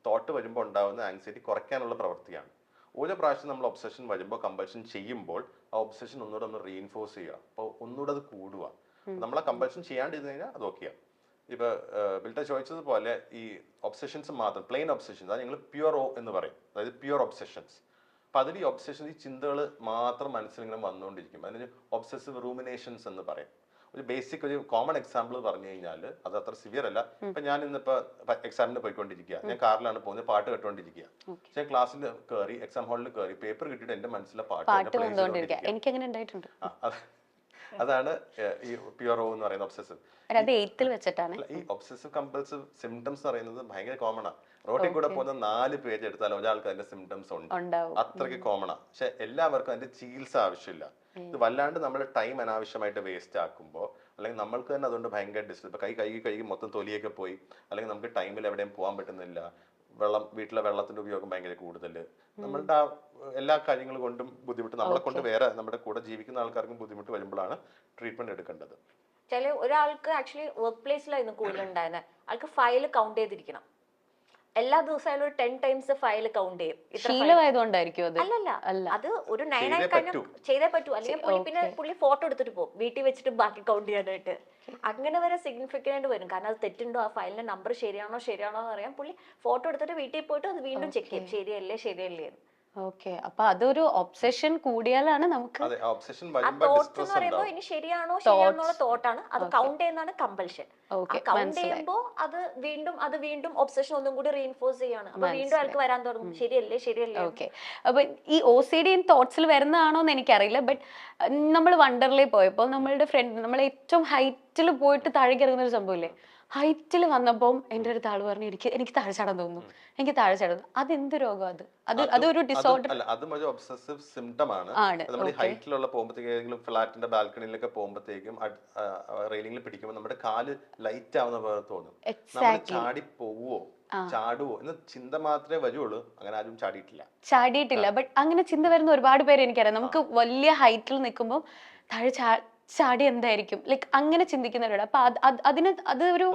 Speaker 3: തോട്ട് വരുമ്പോൾ ഉണ്ടാകുന്ന ആങ്സൈറ്റി കുറയ്ക്കാനുള്ള പ്രവൃത്തിയാണ്. ഓരോ പ്രാവശ്യം നമ്മൾ ഒബ്സഷൻ വരുമ്പോൾ കമ്പൽഷൻ ചെയ്യുമ്പോൾ ആ ഒബ്സഷൻ ഒന്നുകൂടെ ഒന്ന് റീഇൻഫോഴ്സ് ചെയ്യുക, അപ്പോൾ ഒന്നുകൂടെ അത് കൂടുക. നമ്മൾ ആ കമ്പൽഷൻ ചെയ്യാണ്ടിരുന്നു കഴിഞ്ഞാൽ അത് ഓക്കെയാണ്. ഇപ്പൊ ബിൽട്ട ചോദിച്ചതുപോലെ ഈ ഒബ്സഷൻസ് മാത്രം പ്ലെയിൻ ഒബ്സഷൻസ് അത് ഞങ്ങൾ പ്യുവർ എന്ന് പറയും, അതായത് പ്യുവർ ഒബ്സഷൻസ്. അപ്പൊ അതിൽ ഈ ഒബ്സഷൻ ഈ ചിന്തകൾ മാത്രം മനസ്സിലിങ്ങനെ വന്നുകൊണ്ടിരിക്കും. അതിന് ഒബ്സസീവ് റൂമിനേഷൻസ് എന്ന് പറയും. ഒരു ബേസിക് ഒരു കോമൺ എക്സാമ്പിൾ പറഞ്ഞു കഴിഞ്ഞാൽ അത് അത്ര സിവിയർ അല്ല. ഇപ്പൊ ഞാൻ ഇന്നിപ്പോ എക്സാമിന് പോയിക്കൊണ്ടിരിക്കുക, ഞാൻ കാറിലാണ് പോകുന്നത്, പാട്ട് കേട്ടോണ്ടിരിക്കുക. ഞാൻ ക്ലാസ്സിൽ കയറി എക്സാം ഹാളിൽ കയറി പേപ്പർ കിട്ടിയിട്ട് എന്റെ മനസ്സിലെ പാട്ട് അതാണ് ഈ പ്യുവർ എന്ന് പറയുന്ന ഒബ്സസീവ്. ഈ ഒബ്സസീവ് കമ്പൽസീവ് സിംറ്റംസ് എന്ന് പറയുന്നത് ഭയങ്കര കോമൺ ആണ്. റോഡിൽ കൂടെ പോകുന്ന 4 പേജ് എടുത്താൽ ഒരാൾക്ക് അതിന്റെ സിംറ്റംസ് ഉണ്ട്, അത്രയ്ക്ക് കോമൺ ആണ്. പക്ഷെ എല്ലാവർക്കും അതിന്റെ ചികിത്സ ആവശ്യമില്ല. ഇത് വല്ലാണ്ട് നമ്മുടെ ടൈം അനാവശ്യമായിട്ട് വേസ്റ്റ് ആക്കുമ്പോൾ അല്ലെങ്കിൽ നമ്മൾക്ക് തന്നെ അതുകൊണ്ട് ഭയങ്കര ഡിസ്റ്റർബ്. ഇപ്പൊ കഴുകി മൊത്തം തൊലിയൊക്കെ പോയി, അല്ലെങ്കിൽ നമുക്ക് ടൈമിൽ എവിടെയും പോകാൻ പറ്റുന്നില്ല, വീട്ടിലെ വെള്ളത്തിന്റെ ഉപയോഗം ഭയങ്കര കൂടുതൽ, നമ്മളുടെ എല്ലാ കാര്യങ്ങൾ കൊണ്ടും ബുദ്ധിമുട്ട്, നമ്മളെ കൊണ്ട് വേറെ നമ്മുടെ കൂടെ ജീവിക്കുന്ന ആൾക്കാർക്കും ബുദ്ധിമുട്ട് വരുമ്പോഴാണ് ട്രീറ്റ്മെന്റ് എടുക്കേണ്ടത്.
Speaker 1: ചില ഒരാൾക്ക് ആക്ച്വലി വർക്ക് പ്ലേസിലായിരുന്നു കൂടുതലുണ്ടായിരുന്നത്, ആൾക്ക് ഫയൽ കൗണ്ട് ചെയ്തിരിക്കണം. എല്ലാ ദിവസവും ഒരു 10 times ഫയൽ കൗണ്ട് ചെയ്യും. അല്ലല്ല, അത് ഒരു 9 കഴിഞ്ഞ ചെയ്തേ പറ്റൂ. അല്ലെങ്കിൽ പുള്ളി ഫോട്ടോ എടുത്തിട്ട് പോകും വീട്ടിൽ വെച്ചിട്ട് ബാക്കി കൗണ്ട് ചെയ്യാനായിട്ട്. അങ്ങനെ വരെ സിഗ്നിഫിക്കന്റ് വരും. കാരണം അത് തെറ്റുണ്ടോ, ആ ഫയലിന്റെ നമ്പർ ശരിയാണോ എന്ന് അറിയാം. പുള്ളി ഫോട്ടോ എടുത്തിട്ട് വീട്ടിൽ പോയിട്ട് അത് വീണ്ടും ചെക്ക് ചെയ്യും, ശരിയല്ലേ എന്ന്.
Speaker 2: ഓക്കെ, അപ്പൊ അതൊരു ഒബ്സഷൻ കൂടിയാലാണ് നമുക്ക്
Speaker 1: തോട്ട്സ് എന്ന് പറയുമ്പോൾ ഇനി ശരിയാണോ തോട്ടാണ്. അത് കൗണ്ട് ചെയ്യുന്നതാണ് കമ്പൽഷൻ. കൗണ്ട് ചെയ്യുമ്പോൾ അത് വീണ്ടും ഒബ്സഷൻ ഒന്നും കൂടി റീഇൻഫോഴ്സ് ചെയ്യാണ്. അപ്പൊ വീണ്ടും ആൾക്ക് വരാൻ തുടങ്ങും, ശരിയല്ലേ.
Speaker 2: ഓക്കെ, അപ്പൊ ഈ OCD ഇൻ തോട്ട്സിൽ വരുന്നതാണോ എന്ന് എനിക്കറിയില്ല. ബട്ട് നമ്മൾ വണ്ടർലേ പോയപ്പോൾ നമ്മളുടെ ഫ്രണ്ട് നമ്മൾ ഏറ്റവും ഹൈറ്റിൽ പോയിട്ട് താഴേക്ക് ഇറങ്ങുന്ന ഒരു സംഭവമില്ലേ, ഹൈറ്റിൽ വന്നപ്പോൾ എൻ്റെ അടുത്ത് ആള് പറഞ്ഞു എനിക്ക് താഴെ ചാടാൻ തോന്നുന്നു. അതെന്ത് രോഗം? അതൊരു ഡിസോർഡർ
Speaker 3: അല്ല, അതും ഒരു ഒബ്സസീവ് സിംറ്റം ആണ്. നമ്മൾ ഹൈറ്റിലുള്ള പോകുമ്പോഴത്തേക്കും ഫ്ലാറ്റിന്റെ ബാൽക്കണിയിലൊക്കെ പോകുമ്പോഴത്തേക്കും റെയിലിംഗിൽ പിടിക്കുമ്പോൾ നമ്മുടെ കാല് ലൈറ്റ് ആവുന്ന പോലെ തോന്നും. നമ്മൾ ചാടി പോവോ ചാടുവോ എന്ന ചിന്ത മാത്രമേ വരുള്ളൂ. അങ്ങനെ ആരും ചാടിയിട്ടില്ല.
Speaker 2: ബട്ട് അങ്ങനെ ചിന്ത വരുന്ന ഒരുപാട് പേര് എനിക്കറിയാം. നമുക്ക് വലിയ ഹൈറ്റിൽ നിൽക്കുമ്പോൾ താഴെ ചാടി എന്തായിരിക്കും ലൈക്ക് അങ്ങനെ ചിന്തിക്കുന്നവരോട്. അപ്പൊ അതൊരു
Speaker 3: അതൊരു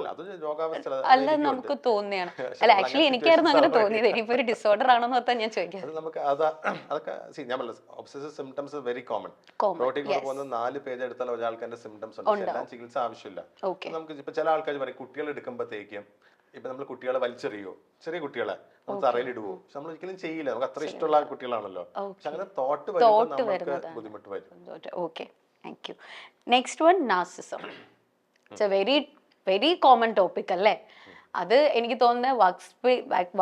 Speaker 3: രോഗാവസ്ഥ
Speaker 2: അല്ല നമുക്ക് തോന്നിയാണ്. അല്ല ആക്ച്വലി എനിക്കായിരുന്നു അങ്ങനെ തോന്നിയത്. ഇനിയിപ്പോ ഒരു ഡിസോർഡർ ആണെന്ന് ഓർത്താ ഞാൻ ചോദിക്കാം.
Speaker 3: അത് നമുക്ക് അതൊക്കെ ഞാൻ പറഞ്ഞ obsessive symptoms very common.
Speaker 2: Common,
Speaker 3: protein പോകുന്ന 4 പേജ് എടുത്താൽ ഒരാൾക്ക് അതിന്റെ സിംറ്റംസ് ഉണ്ട്. എല്ലാം ചികിത്സ ആവശ്യമില്ല.
Speaker 2: Okay.
Speaker 3: നമുക്ക് ഇപ്പൊ ചില ആൾക്കാർ പറയും കുട്ടികൾ എടുക്കുമ്പോഴത്തേക്കും ഇപ്പൊ നമ്മൾ കുട്ടികളെ വലിച്ചെറിയോ, ചെറിയ കുട്ടികളെ നമ്മൾ തറയിൽ ഇടുവോ, പക്ഷെ നമ്മൾ ഒരിക്കലും ചെയ്യില്ല. നമുക്ക് അത്ര ഇഷ്ടമുള്ള കുട്ടികളാണല്ലോ. പക്ഷെ അങ്ങനെ തോട്ട് വരുമ്പോൾ നമുക്ക് ബുദ്ധിമുട്ട് വരും.
Speaker 2: Okay, thank you. Next one, narcissism. It's A very very common topic അല്ലേ? അത് എനിക്ക് തോന്നുന്നത്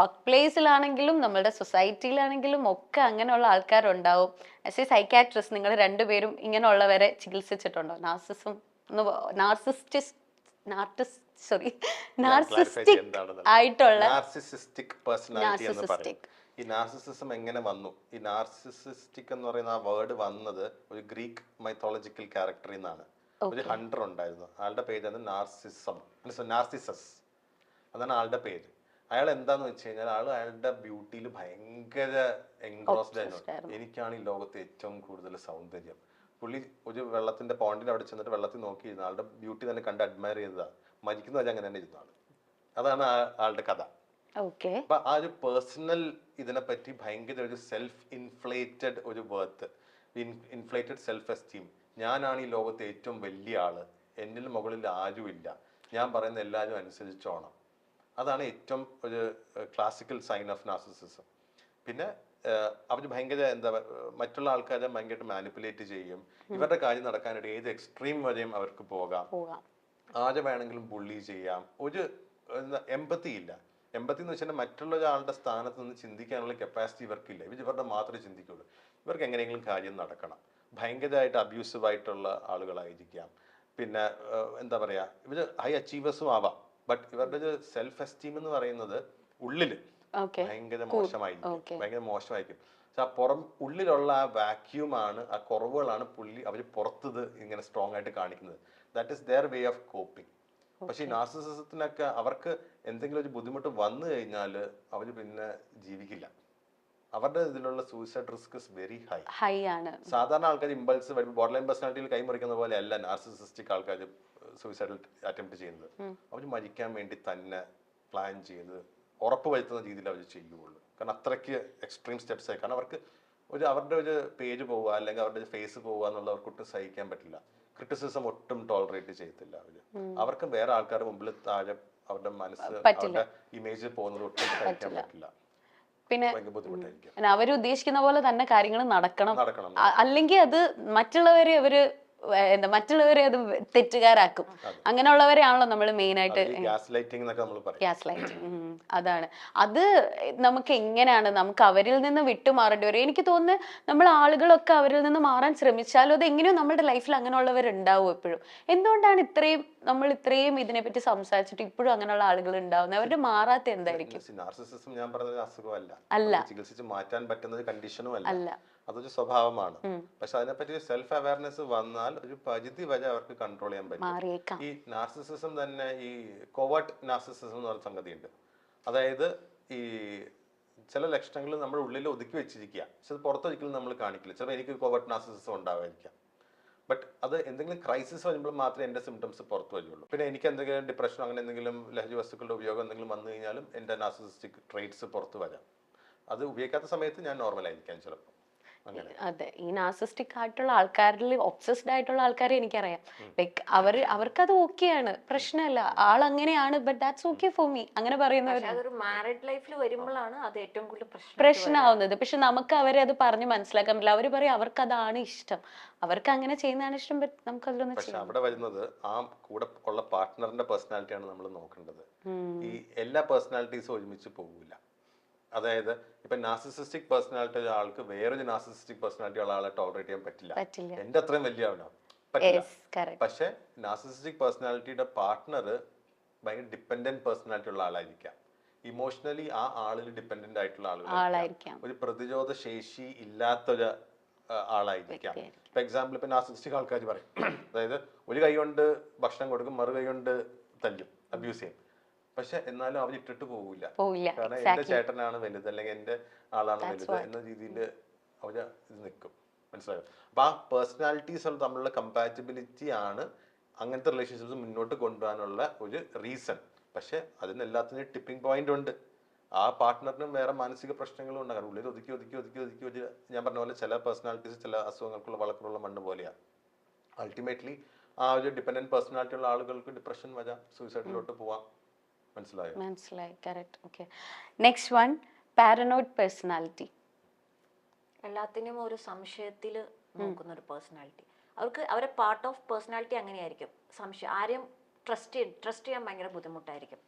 Speaker 2: വർക്ക് പ്ലേസിലാണെങ്കിലും നമ്മളുടെ സൊസൈറ്റിയിലാണെങ്കിലും ഒക്കെ അങ്ങനെയുള്ള ആൾക്കാരുണ്ടാവും. ആസ് എ സൈക്കാട്രിസ്റ്റ് നിങ്ങൾ രണ്ടുപേരും ഇങ്ങനെയുള്ളവരെ ചികിത്സിച്ചിട്ടുണ്ടോ? നാർസിസ്റ്റിക് ആയിട്ടുള്ള
Speaker 3: നാർസിസിസ്റ്റിക് പേഴ്സണാലിറ്റി എന്ന് പറയും. ഈ നാർസിസിസം എങ്ങനെ വന്നു? ഈ നാർസിസിസ്റ്റിക് എന്ന് പറയുന്ന ആ വേർഡ് വന്നത് ഒരു ഗ്രീക്ക് മൈത്തോളജിക്കൽ ക്യാരക്ടറിൽ നിന്നാണ്. ഒരു ഹണ്ടർ ഉണ്ടായിരുന്നു, ആളുടെ പേരാണ് നാർസിസസ്. അതാണ് ആളുടെ പേര്. അയാൾ എന്താന്ന് വെച്ച് കഴിഞ്ഞാൽ അയാളുടെ ബ്യൂട്ടിയിൽ ഭയങ്കര എൻഗ്രോസ്ഡ് ആയിരുന്നു. എനിക്കാണ് ഈ ലോകത്ത് ഏറ്റവും കൂടുതൽ സൗന്ദര്യം. പുള്ളി ഒരു വെള്ളത്തിന്റെ പോണ്ടിന്റെ അവിടെ ചെന്നിട്ട് വെള്ളത്തിൽ നോക്കിയിരുന്നു. ആളുടെ ബ്യൂട്ടി തന്നെ കണ്ട് അഡ്മയർ ചെയ്തതാ. മരിക്കുന്ന വരെ അങ്ങനെ തന്നെ ഇരുന്നാണ്. അതാണ് ആളുടെ കഥ. അപ്പൊ ആ ഒരു പേഴ്സണൽ ഇതിനെപ്പറ്റി ഭയങ്കര ഒരു സെൽഫ് ഇൻഫ്ലേറ്റഡ് ഒരു വർത്ത്, ഇൻഫ്ലേറ്റഡ് സെൽഫ് എസ്റ്റീം. ഞാനാണ് ഈ ലോകത്തെ ഏറ്റവും വലിയ ആള്, എന്നിൽ മുകളിൽ ആരുമില്ല, ഞാൻ പറയുന്ന എല്ലാവരും അനുസരിച്ചോണം. അതാണ് ഏറ്റവും ഒരു ക്ലാസിക്കൽ സൈൻ ഓഫ് നാർസിസിസം. പിന്നെ അവർ ഭയങ്കര മറ്റുള്ള ആൾക്കാരെ ഭയങ്കരമായിട്ട് മാനിപ്പുലേറ്റ് ചെയ്യും. ഇവരുടെ കാര്യം നടക്കാനായിട്ട് ഏത് എക്സ്ട്രീം വരെയും അവർക്ക് പോകാം. ആരെ വേണമെങ്കിലും ബുള്ളി ചെയ്യാം. ഒരു എമ്പത്തി ഇല്ല. എമ്പത്തി എന്ന് വെച്ചാൽ മറ്റുള്ള ഒരാളുടെ സ്ഥാനത്ത് നിന്ന് ചിന്തിക്കാനുള്ള കപ്പാസിറ്റി ഇവർക്കില്ല. ഇവരുടെ മാത്രമേ ചിന്തിക്കുള്ളൂ. ഇവർക്ക് എങ്ങനെയെങ്കിലും കാര്യം നടക്കണം. ഭയങ്കരമായിട്ട് അബ്യൂസീവ് ആയിട്ടുള്ള ആളുകളായിരിക്കാം. പിന്നെ എന്താ പറയാ, ഇവര് ഹൈ അച്ചീവേഴ്സും ആവാം. ബട്ട് ഇവരുടെ ഒരു സെൽഫ് എസ്റ്റീം എന്ന് പറയുന്നത് ഉള്ളില് ഭയങ്കര മോശമായിരിക്കും. ഉള്ളിലുള്ള ആ വാക്യൂമാണ്, ആ കുറവുകളാണ് അവര് പുറത്തത് ഇങ്ങനെ സ്ട്രോങ് ആയിട്ട് കാണിക്കുന്നത്. That is their way of coping. പക്ഷെ ഈ നാർസിസിസത്തിനൊക്കെ അവർക്ക് എന്തെങ്കിലും ഒരു ബുദ്ധിമുട്ട് വന്നു കഴിഞ്ഞാൽ അവര് പിന്നെ ജീവിക്കില്ല. അവരുടെ ഇതിലുള്ള suicide risk is very high ആണ്. സാധാരണ ആൾക്കാർ ഇമ്പൾസ് ബോർഡർ ലൈൻ പേഴ്സണാലിറ്റിയിൽ കൈമുറിക്കുന്ന പോലെ അല്ല നാർസിസിസ്റ്റിക് ആൾക്കാർ സൂയിസൈഡ് അറ്റംപ്റ്റ് ചെയ്യുന്നത്. അവർ മരിക്കാൻ വേണ്ടി തന്നെ പ്ലാൻ ചെയ്ത് ഉറപ്പ് വരുത്തുന്ന രീതിയിൽ അവർ ചെയ്യുള്ളൂ. കാരണം അത്രയ്ക്ക് എക്സ്ട്രീം സ്റ്റെപ്സ് ആയി. കാരണം അവർക്ക് അവരുടെ ഒരു പേജ് പോവുക അല്ലെങ്കിൽ അവരുടെ ഫേസ് പോവുക എന്നുള്ളത് അവർക്ക് ഒട്ടും സഹിക്കാൻ പറ്റില്ല. ക്രിറ്റിസിസം ഒട്ടും ടോളറേറ്റ് ചെയ്യത്തില്ല അവര്. അവർക്ക് വേറെ ആൾക്കാരുടെ മുമ്പിൽ താഴെ അവരുടെ മനസ്സ് അവരുടെ ഇമേജ് പോകുന്നത് ഒട്ടും സഹിക്കാൻ പറ്റില്ല.
Speaker 2: പിന്നെ അവർ ഉദ്ദേശിക്കുന്ന പോലെ തന്നെ കാര്യങ്ങൾ നടക്കണം. അല്ലെങ്കിൽ അത് മറ്റുള്ളവരെ മറ്റുള്ളവരെ അത് തെറ്റുകാരാക്കും. അങ്ങനെയുള്ളവരെയാണല്ലോ നമ്മൾ മെയിൻ ആയിട്ട് ഗ്യാസ് ലൈറ്റിംഗ്. അതാണ്. അത് നമുക്ക് എങ്ങനെയാണ് നമുക്ക് അവരിൽ നിന്ന് വിട്ടുമാറേണ്ടി വരും. എനിക്ക് തോന്നുന്നു നമ്മൾ ആളുകളൊക്കെ അവരിൽ നിന്ന് മാറാൻ ശ്രമിച്ചാലും അത് എങ്ങനെയോ നമ്മുടെ ലൈഫിൽ അങ്ങനെയുള്ളവരുണ്ടാവും എപ്പോഴും. എന്തുകൊണ്ടാണ് നമ്മൾ ഇത്രയും ഇതിനെപ്പറ്റി സംസാരിച്ചിട്ട് ഇപ്പോഴും അങ്ങനെയുള്ള ആളുകൾ ഉണ്ടാവുന്നത്? അവരുടെ മാറാത്ത എന്തായിരിക്കും?
Speaker 3: നാർസിസിസം ഞാൻ പറഞ്ഞ അസുഖമല്ല, ചികിത്സിച്ച് മാറ്റാൻ പറ്റുന്ന കണ്ടീഷനും അല്ല, അതൊരു സ്വഭാവമാണ്. പക്ഷെ അതിനെപ്പറ്റി സെൽഫ് അവയർനെസ് വന്നാൽ ഒരു പരിധി വരെ അവർക്ക് കൺട്രോൾ ചെയ്യാൻ പറ്റും. ഈ നാർസിസിസം തന്നെ ഈ കോവേർട്ട് നാർസിസിസം എന്ന് പറയുന്ന സംഗതിയുണ്ട്. അതായത് ഈ ചില ലക്ഷണങ്ങൾ നമ്മുടെ ഉള്ളിൽ ഒതുക്കി വെച്ചിരിക്കുക, പക്ഷെ അത് പുറത്തൊരിക്കലും നമ്മൾ കാണിക്കില്ല. ചിലപ്പോൾ എനിക്ക് കോവേർട്ട് നാർസിസിസം ഉണ്ടാവാതിരിക്കാം. ബട്ട് അത് എന്തെങ്കിലും ക്രൈസിസ് വരുമ്പോൾ മാത്രമേ എൻ്റെ സിംറ്റംസ് പുറത്ത് വരുള്ളൂ. പിന്നെ എനിക്ക് എന്തെങ്കിലും ഡിപ്രഷൻ അങ്ങനെ എന്തെങ്കിലും ലഹരി വസ്തുക്കളുടെ ഉപയോഗം എന്തെങ്കിലും വന്നു കഴിഞ്ഞാലും എൻ്റെ നാർസിസിസ്റ്റിക് ട്രേറ്റ്സ് പുറത്ത് വരാം. അത് ഉപയോഗിക്കാത്ത സമയത്ത് ഞാൻ നോർമൽ ആയിരിക്കാം ചിലപ്പോൾ.
Speaker 2: അതെ, ഈ നാർസിസ്റ്റിക് ആയിട്ടുള്ള ആൾക്കാരിൽ ഒബ്സസ്ഡ് ആയിട്ടുള്ള ആൾക്കാരെ എനിക്കറിയാം. ലൈക്ക് അവർക്കത് ഓക്കെയാണ്, പ്രശ്നമല്ല, ആൾ അങ്ങനെയാണ്, but that's okay for me അങ്ങനെ പറയുന്നവർ.
Speaker 1: മാരീഡ് ലൈഫിൽ വരുമ്പോഴാണ് അത് ഏറ്റവും കൂടുതൽ
Speaker 2: പ്രശ്നമാവുന്നത്. പക്ഷെ നമുക്ക് അവരെ അത് പറഞ്ഞ് മനസ്സിലാക്കാൻ പറ്റില്ല. അവർ പറയും അവർക്ക് അതാണ് ഇഷ്ടം, അവർക്ക് അങ്ങനെ ചെയ്യുന്നതാണ് ഇഷ്ടം, ബട്ട് നമുക്ക് അതിലൊന്നും
Speaker 3: ചെയ്യാം. അവിടെ വരുന്നത് ആ കൂടെ ഉള്ള പാർട്ട്ണറിന്റെ പേഴ്സണാലിറ്റിയാണ് നമ്മൾ നോക്കേണ്ടത്. ഈ എല്ലാ പേഴ്സണാലിറ്റീസും ഒരുമിച്ച് പോകില്ല. അതായത് ഇപ്പൊ നാർസിസിസ്റ്റിക് പേഴ്സണാലിറ്റി ഉള്ള ആൾക്ക് വേറൊരു നാർസിസിസ്റ്റിക് പേഴ്സണാലിറ്റി ഉള്ള ആളെ ടോളറേറ്റ് ചെയ്യാൻ പറ്റില്ല. എന്റെ അത്രയും വലിയ ആവണോ പറ്റില്ല. പക്ഷെ നാർസിസിസ്റ്റിക് പേഴ്സണാലിറ്റിയുടെ പാർട്ട്ണർ ഭയങ്കര ഡിപ്പെൻഡന്റ് പേഴ്സണാലിറ്റി ഉള്ള ആളായിരിക്കാം. ഇമോഷണലി ആ ആളിൽ ഡിപ്പെൻഡന്റ് ആയിട്ടുള്ള ആളുകളായിരിക്കാം. ഒരു പ്രതിരോധ ശേഷി ഇല്ലാത്തൊരു ആളായിരിക്കാം. ഇപ്പൊ എക്സാമ്പിൾ ഇപ്പൊ നാർസിസിസ്റ്റിക് ആൾക്കാർ പറയും, അതായത് ഒരു കൈ കൊണ്ട് ഭക്ഷണം കൊടുക്കും, മറു കൈ കൊണ്ട് തല്ലും, അബ്യൂസ് ചെയ്യും. പക്ഷെ എന്നാലും അവർ ഇട്ടിട്ട് പോവില്ല. കാരണം എന്റെ ചേട്ടനാണ് വലുത് അല്ലെങ്കിൽ എന്റെ ആളാണ് വലുത് എന്ന രീതിയിൽ അവര് ഇത് നിൽക്കും. മനസ്സിലായോ? അപ്പൊ ആ പേഴ്സണാലിറ്റീസ് തമ്മിലുള്ള കമ്പാറ്റബിലിറ്റി ആണ് അങ്ങനത്തെ റിലേഷൻഷിപ്സ് മുന്നോട്ട് കൊണ്ടുപോകാനുള്ള ഒരു റീസൺ. പക്ഷെ അതിന് എല്ലാത്തിനും ടിപ്പിംഗ് പോയിന്റ് ഉണ്ട്. ആ പാർട്ട്ണറിനും വേറെ മാനസിക പ്രശ്നങ്ങളും ഉണ്ടാകും. ഉള്ളിൽ ഒതുക്കി ഒതുക്കി ഒതുക്കി ഒതുക്കി ഒതുക്കി ഞാൻ പറഞ്ഞ പോലെ ചില പേഴ്സണാലിറ്റീസ് ചില അസുഖങ്ങൾക്കുള്ള വളർക്കുള്ള മണ്ണ് പോലെയാണ്. അൾട്ടിമേറ്റ്ലി ആ ഒരു ഡിപെൻഡന്റ് പേഴ്സണാലിറ്റി ഉള്ള ആളുകൾക്ക് ഡിപ്രഷൻ വരാം, സൂയിസൈഡിലോട്ട് പോവാം.
Speaker 2: മനസ്സിലായി. Correct. Okay. Next one, paranoid personality.
Speaker 1: എല്ലാത്തിനും ഒരു സംശയത്തിൽ നോക്കുന്ന ഒരു പേഴ്സണാലിറ്റി. അവർക്ക് അവരെ പാർട്ട് ഓഫ് പേഴ്സണാലിറ്റി അങ്ങനെയായിരിക്കും. സംശയം, ആരെയും ട്രസ്റ്റ് ചെയ്യാൻ ഭയങ്കര ബുദ്ധിമുട്ടായിരിക്കും.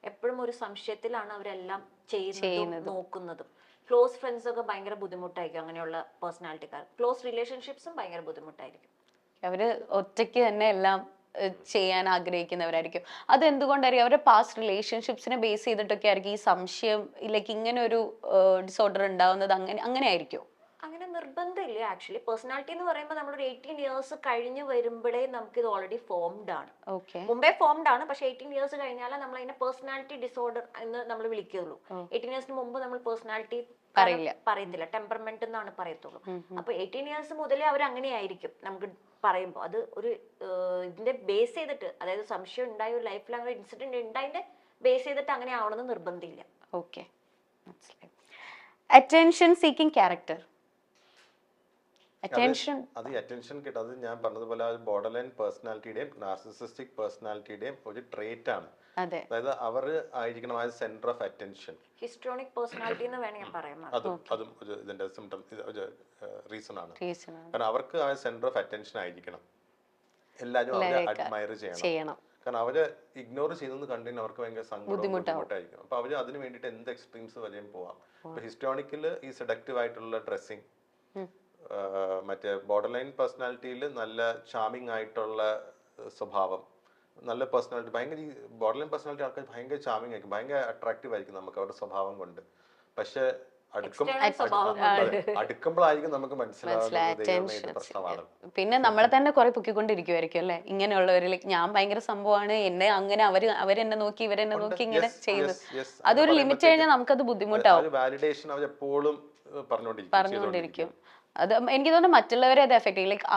Speaker 1: എപ്പോഴും ഒരു സംശയത്തിലാണ് അവരെല്ലാം ചെയ്യുന്നതും നോക്കുന്നതും. ക്ലോസ് ഫ്രണ്ട്സ് ഒക്കെ ഭയങ്കര ബുദ്ധിമുട്ടായിരിക്കും അങ്ങനെയുള്ള പേഴ്സണാലിറ്റിക്കാർ. ക്ലോസ് റിലേഷൻഷിപ്സും ഭയങ്കര ബുദ്ധിമുട്ടായിരിക്കും.
Speaker 2: അവര് ഒറ്റയ്ക്ക് തന്നെ എല്ലാം ചെയ്യാൻ ആഗ്രഹിക്കുന്നവരായിരിക്കും. അത് എന്തുകൊണ്ടായിരിക്കും? അവരുടെ പാസ്റ്റ് റിലേഷൻഷിപ്സിനെ ബേസ് ചെയ്തിട്ടൊക്കെ ആയിരിക്കും ഈ സംശയം ലൈക്ക് ഇങ്ങനെ ഒരു ഡിസോർഡർ ഉണ്ടാവുന്നത്. അങ്ങനെ ആയിരിക്കും?
Speaker 1: അങ്ങനെ നിർബന്ധമില്ല. ആക്ച്വലി പേഴ്സണാലിറ്റി എന്ന് പറയുമ്പോൾ നമ്മളൊരു 18 ഇയേഴ്സ് കഴിഞ്ഞ് വരുമ്പോഴേ നമുക്ക് ഇത് ഓൾറെഡി ഫോംഡ് ആണ്. മുമ്പേ ഫോംഡ് ആണ്, പക്ഷെ 18 ഇയേഴ്സ് കഴിഞ്ഞാൽ നമ്മൾ അതിനെ പേഴ്സണാലിറ്റി ഡിസോർഡർ എന്ന് നമ്മൾ വിളിക്കുള്ളൂ. 18 ഇയേഴ്സിന് മുമ്പ് നമ്മൾ പേഴ്സണാലിറ്റി പറയത്തില്ല, ടെമ്പർമെന്റ് എന്നാണ് പറയത്തുള്ളൂ. അപ്പൊ 18 ഇയേഴ്സ് മുതലേ അവർ അങ്ങനെയായിരിക്കും നമുക്ക് പറയുമ്പോൾ. അത് ഒരു ഇതിന്റെ ബേസ് ചെയ്തിട്ട്, അതായത് സംശയം ഉണ്ടായ ഒരു ലൈഫിൽ അങ്ങനെ ഇൻസിഡന്റ് ഉണ്ടായതിന്റെ ബേസ് ചെയ്തിട്ട് അങ്ങനെ ആവണമെന്ന് നിർബന്ധമില്ല.
Speaker 2: Okay, attention seeking character.
Speaker 3: Attention കിട്ടും. അത് ഞാൻ പറഞ്ഞതുപോലെ ബോർഡർ ലൈൻ പേഴ്സണാലിറ്റിയുടെയും നാർസിസിസ്റ്റിക് പേഴ്സണാലിറ്റിയുടെയും ഒരു ട്രേറ്റ് ആണ്. അതായത് അവർ ആയിരിക്കണം ആ സെന്റർ ഓഫ് അറ്റൻഷൻ.
Speaker 1: ഹിസ്ട്രോണിക് പേഴ്സണാലിറ്റി എന്ന് വേണമെങ്കിൽ പറയാം.
Speaker 3: അതും ഇതിന്റെ സിംറ്റം, ഒരു റീസൺ ആണ്. കാരണം അവർക്ക് ആ സെന്റർ ഓഫ് അറ്റൻഷൻ ആയിരിക്കണം. എല്ലാവരും അവരെ അഡ്മയർ ചെയ്യണം. കാരണം അവര് ഇഗ്നോർ ചെയ്യുന്നത് കണ്ടിന് അവർക്ക് ഭയങ്കര ബുദ്ധിമുട്ടായിരിക്കും. അപ്പൊ അവര് അതിന് വേണ്ടിയിട്ട് എന്ത് എക്സ്ട്രീംസ് വരെയും പോവാം. ഇപ്പൊ ഹിസ്റ്റോണിക്കില് ഈ സെഡക്റ്റീവ് ആയിട്ടുള്ള ഡ്രസ്സിങ്, മറ്റേ ബോർഡർ ലൈൻ പേഴ്സണാലിറ്റിയിൽ നല്ല ചാമിങ് ആയിട്ടുള്ള സ്വഭാവം, നല്ല പേഴ്സണാലിറ്റി, ഭയങ്കര ഈ ബോർഡർ ലൈൻ പേഴ്സണാലിറ്റി ആൾക്കാർ ഭയങ്കര ചാമിങ് ആയിരിക്കും, ഭയങ്കര അട്രാക്റ്റീവ് ആയിരിക്കും നമുക്ക് അവരുടെ സ്വഭാവം കൊണ്ട്. പക്ഷെ അടുക്കുമ്പോഴായിരിക്കും നമുക്ക് മനസ്സിലാവുന്നത് പ്രശ്നമാണ്.
Speaker 2: പിന്നെ നമ്മളെ തന്നെ കുറെ പൊക്കിക്കൊണ്ടിരിക്കുമായിരിക്കും അല്ലെ ഇങ്ങനെയുള്ളവരിൽ. ഞാൻ ഭയങ്കര സംഭവമാണ്, എന്നെ അങ്ങനെ അവരെന്നെ നോക്കി ഇവരെന്നെ നോക്കി ഇങ്ങനെ ചെയ്യുന്നത്. അതൊരു ലിമിറ്റ് കഴിഞ്ഞാൽ നമുക്കത് ബുദ്ധിമുട്ടാവും.
Speaker 3: വാലിഡേഷൻ അവർ എപ്പോഴും
Speaker 2: പറഞ്ഞുകൊണ്ടിരിക്കും. അത് എനിക്ക് തോന്നുന്നു മറ്റുള്ളവരെ അത് എഫക്ട് ചെയ്യും. ലൈക്ക്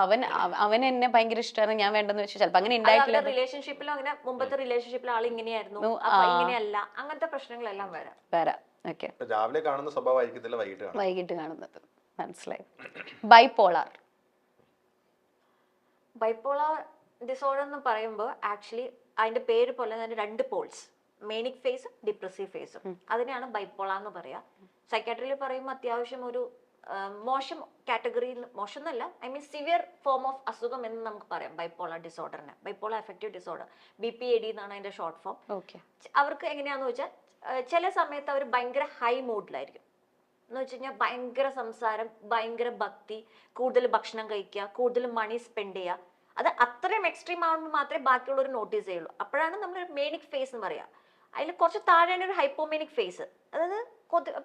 Speaker 2: അവൻ എന്നെ ഭയങ്കര ഇഷ്ടമാണ്, ഞാൻ വേണ്ടെന്ന് വെച്ചാൽ ചിലപ്പോൾ അങ്ങനെ ഉണ്ടായിട്ടില്ല.
Speaker 1: റിലേഷൻഷിപ്പിലോ അങ്ങനെ മുമ്പത്തെ റിലേഷൻഷിപ്പിൽ ആൾ ഇങ്ങനെയായിരുന്നു, ഇങ്ങനെയല്ല, അങ്ങനത്തെ പ്രശ്നങ്ങളെല്ലാം വരാം.
Speaker 2: ഓക്കെ,
Speaker 3: രാവിലെ കാണുന്ന സ്വഭാവമായിരിക്കത്തില്ല
Speaker 2: വൈകിട്ട് കാണുന്നത്. മനസ്സിലായി. ബൈപോളാർ
Speaker 1: ഡിസോർഡർ എന്ന് പറയുമ്പോൾ ആക്ച്വലി അതിന്റെ പേര് പോലെ തന്നെ രണ്ട് പോൾസ്, മേനിക് ഫേസും ഡിപ്രസീവ് ഫേസും, അതിനെയാണ് ബൈപോളാർ എന്ന് പറയാ. സൈക്കാട്രിയിൽ പറയുമ്പോൾ അത്യാവശ്യം ഒരു മോശം കാറ്റഗറി, മോശം എന്നല്ല, I mean severe form of അസുഖം എന്ന് നമുക്ക് പറയാം ബൈപോളാർ ഡിസോർഡറിനെ. ബൈപോളാർ അഫക്റ്റീവ് ഡിസോർഡർ, BPAD എന്നാണ് അതിന്റെ ഷോർട്ട് ഫോം. അവർക്ക് എങ്ങനെയാന്ന് വെച്ചാൽ ചില സമയത്ത് അവർ ഭയങ്കര ഹൈ മൂഡിലായിരിക്കും. എന്ന് വെച്ച് കഴിഞ്ഞാൽ ഭയങ്കര സംസാരം, ഭയങ്കര ഭക്തി, കൂടുതൽ ഭക്ഷണം കഴിക്കുക, കൂടുതൽ മണി സ്പെൻഡ് ചെയ്യുക. അത് അത്രയും എക്സ്ട്രീം ആവുമ്പോൾ മാത്രമേ ബാക്കിയുള്ളവർ നോട്ടീസ് ചെയ്യുള്ളൂ. അപ്പോഴാണ് നമ്മൾ മേനിക് ഫേസ് എന്ന് പറയുക. അതിൽ കുറച്ച് താഴെയാണ് ഒരു ഹൈപ്പോമേനിക് ഫേസ്. അതായത്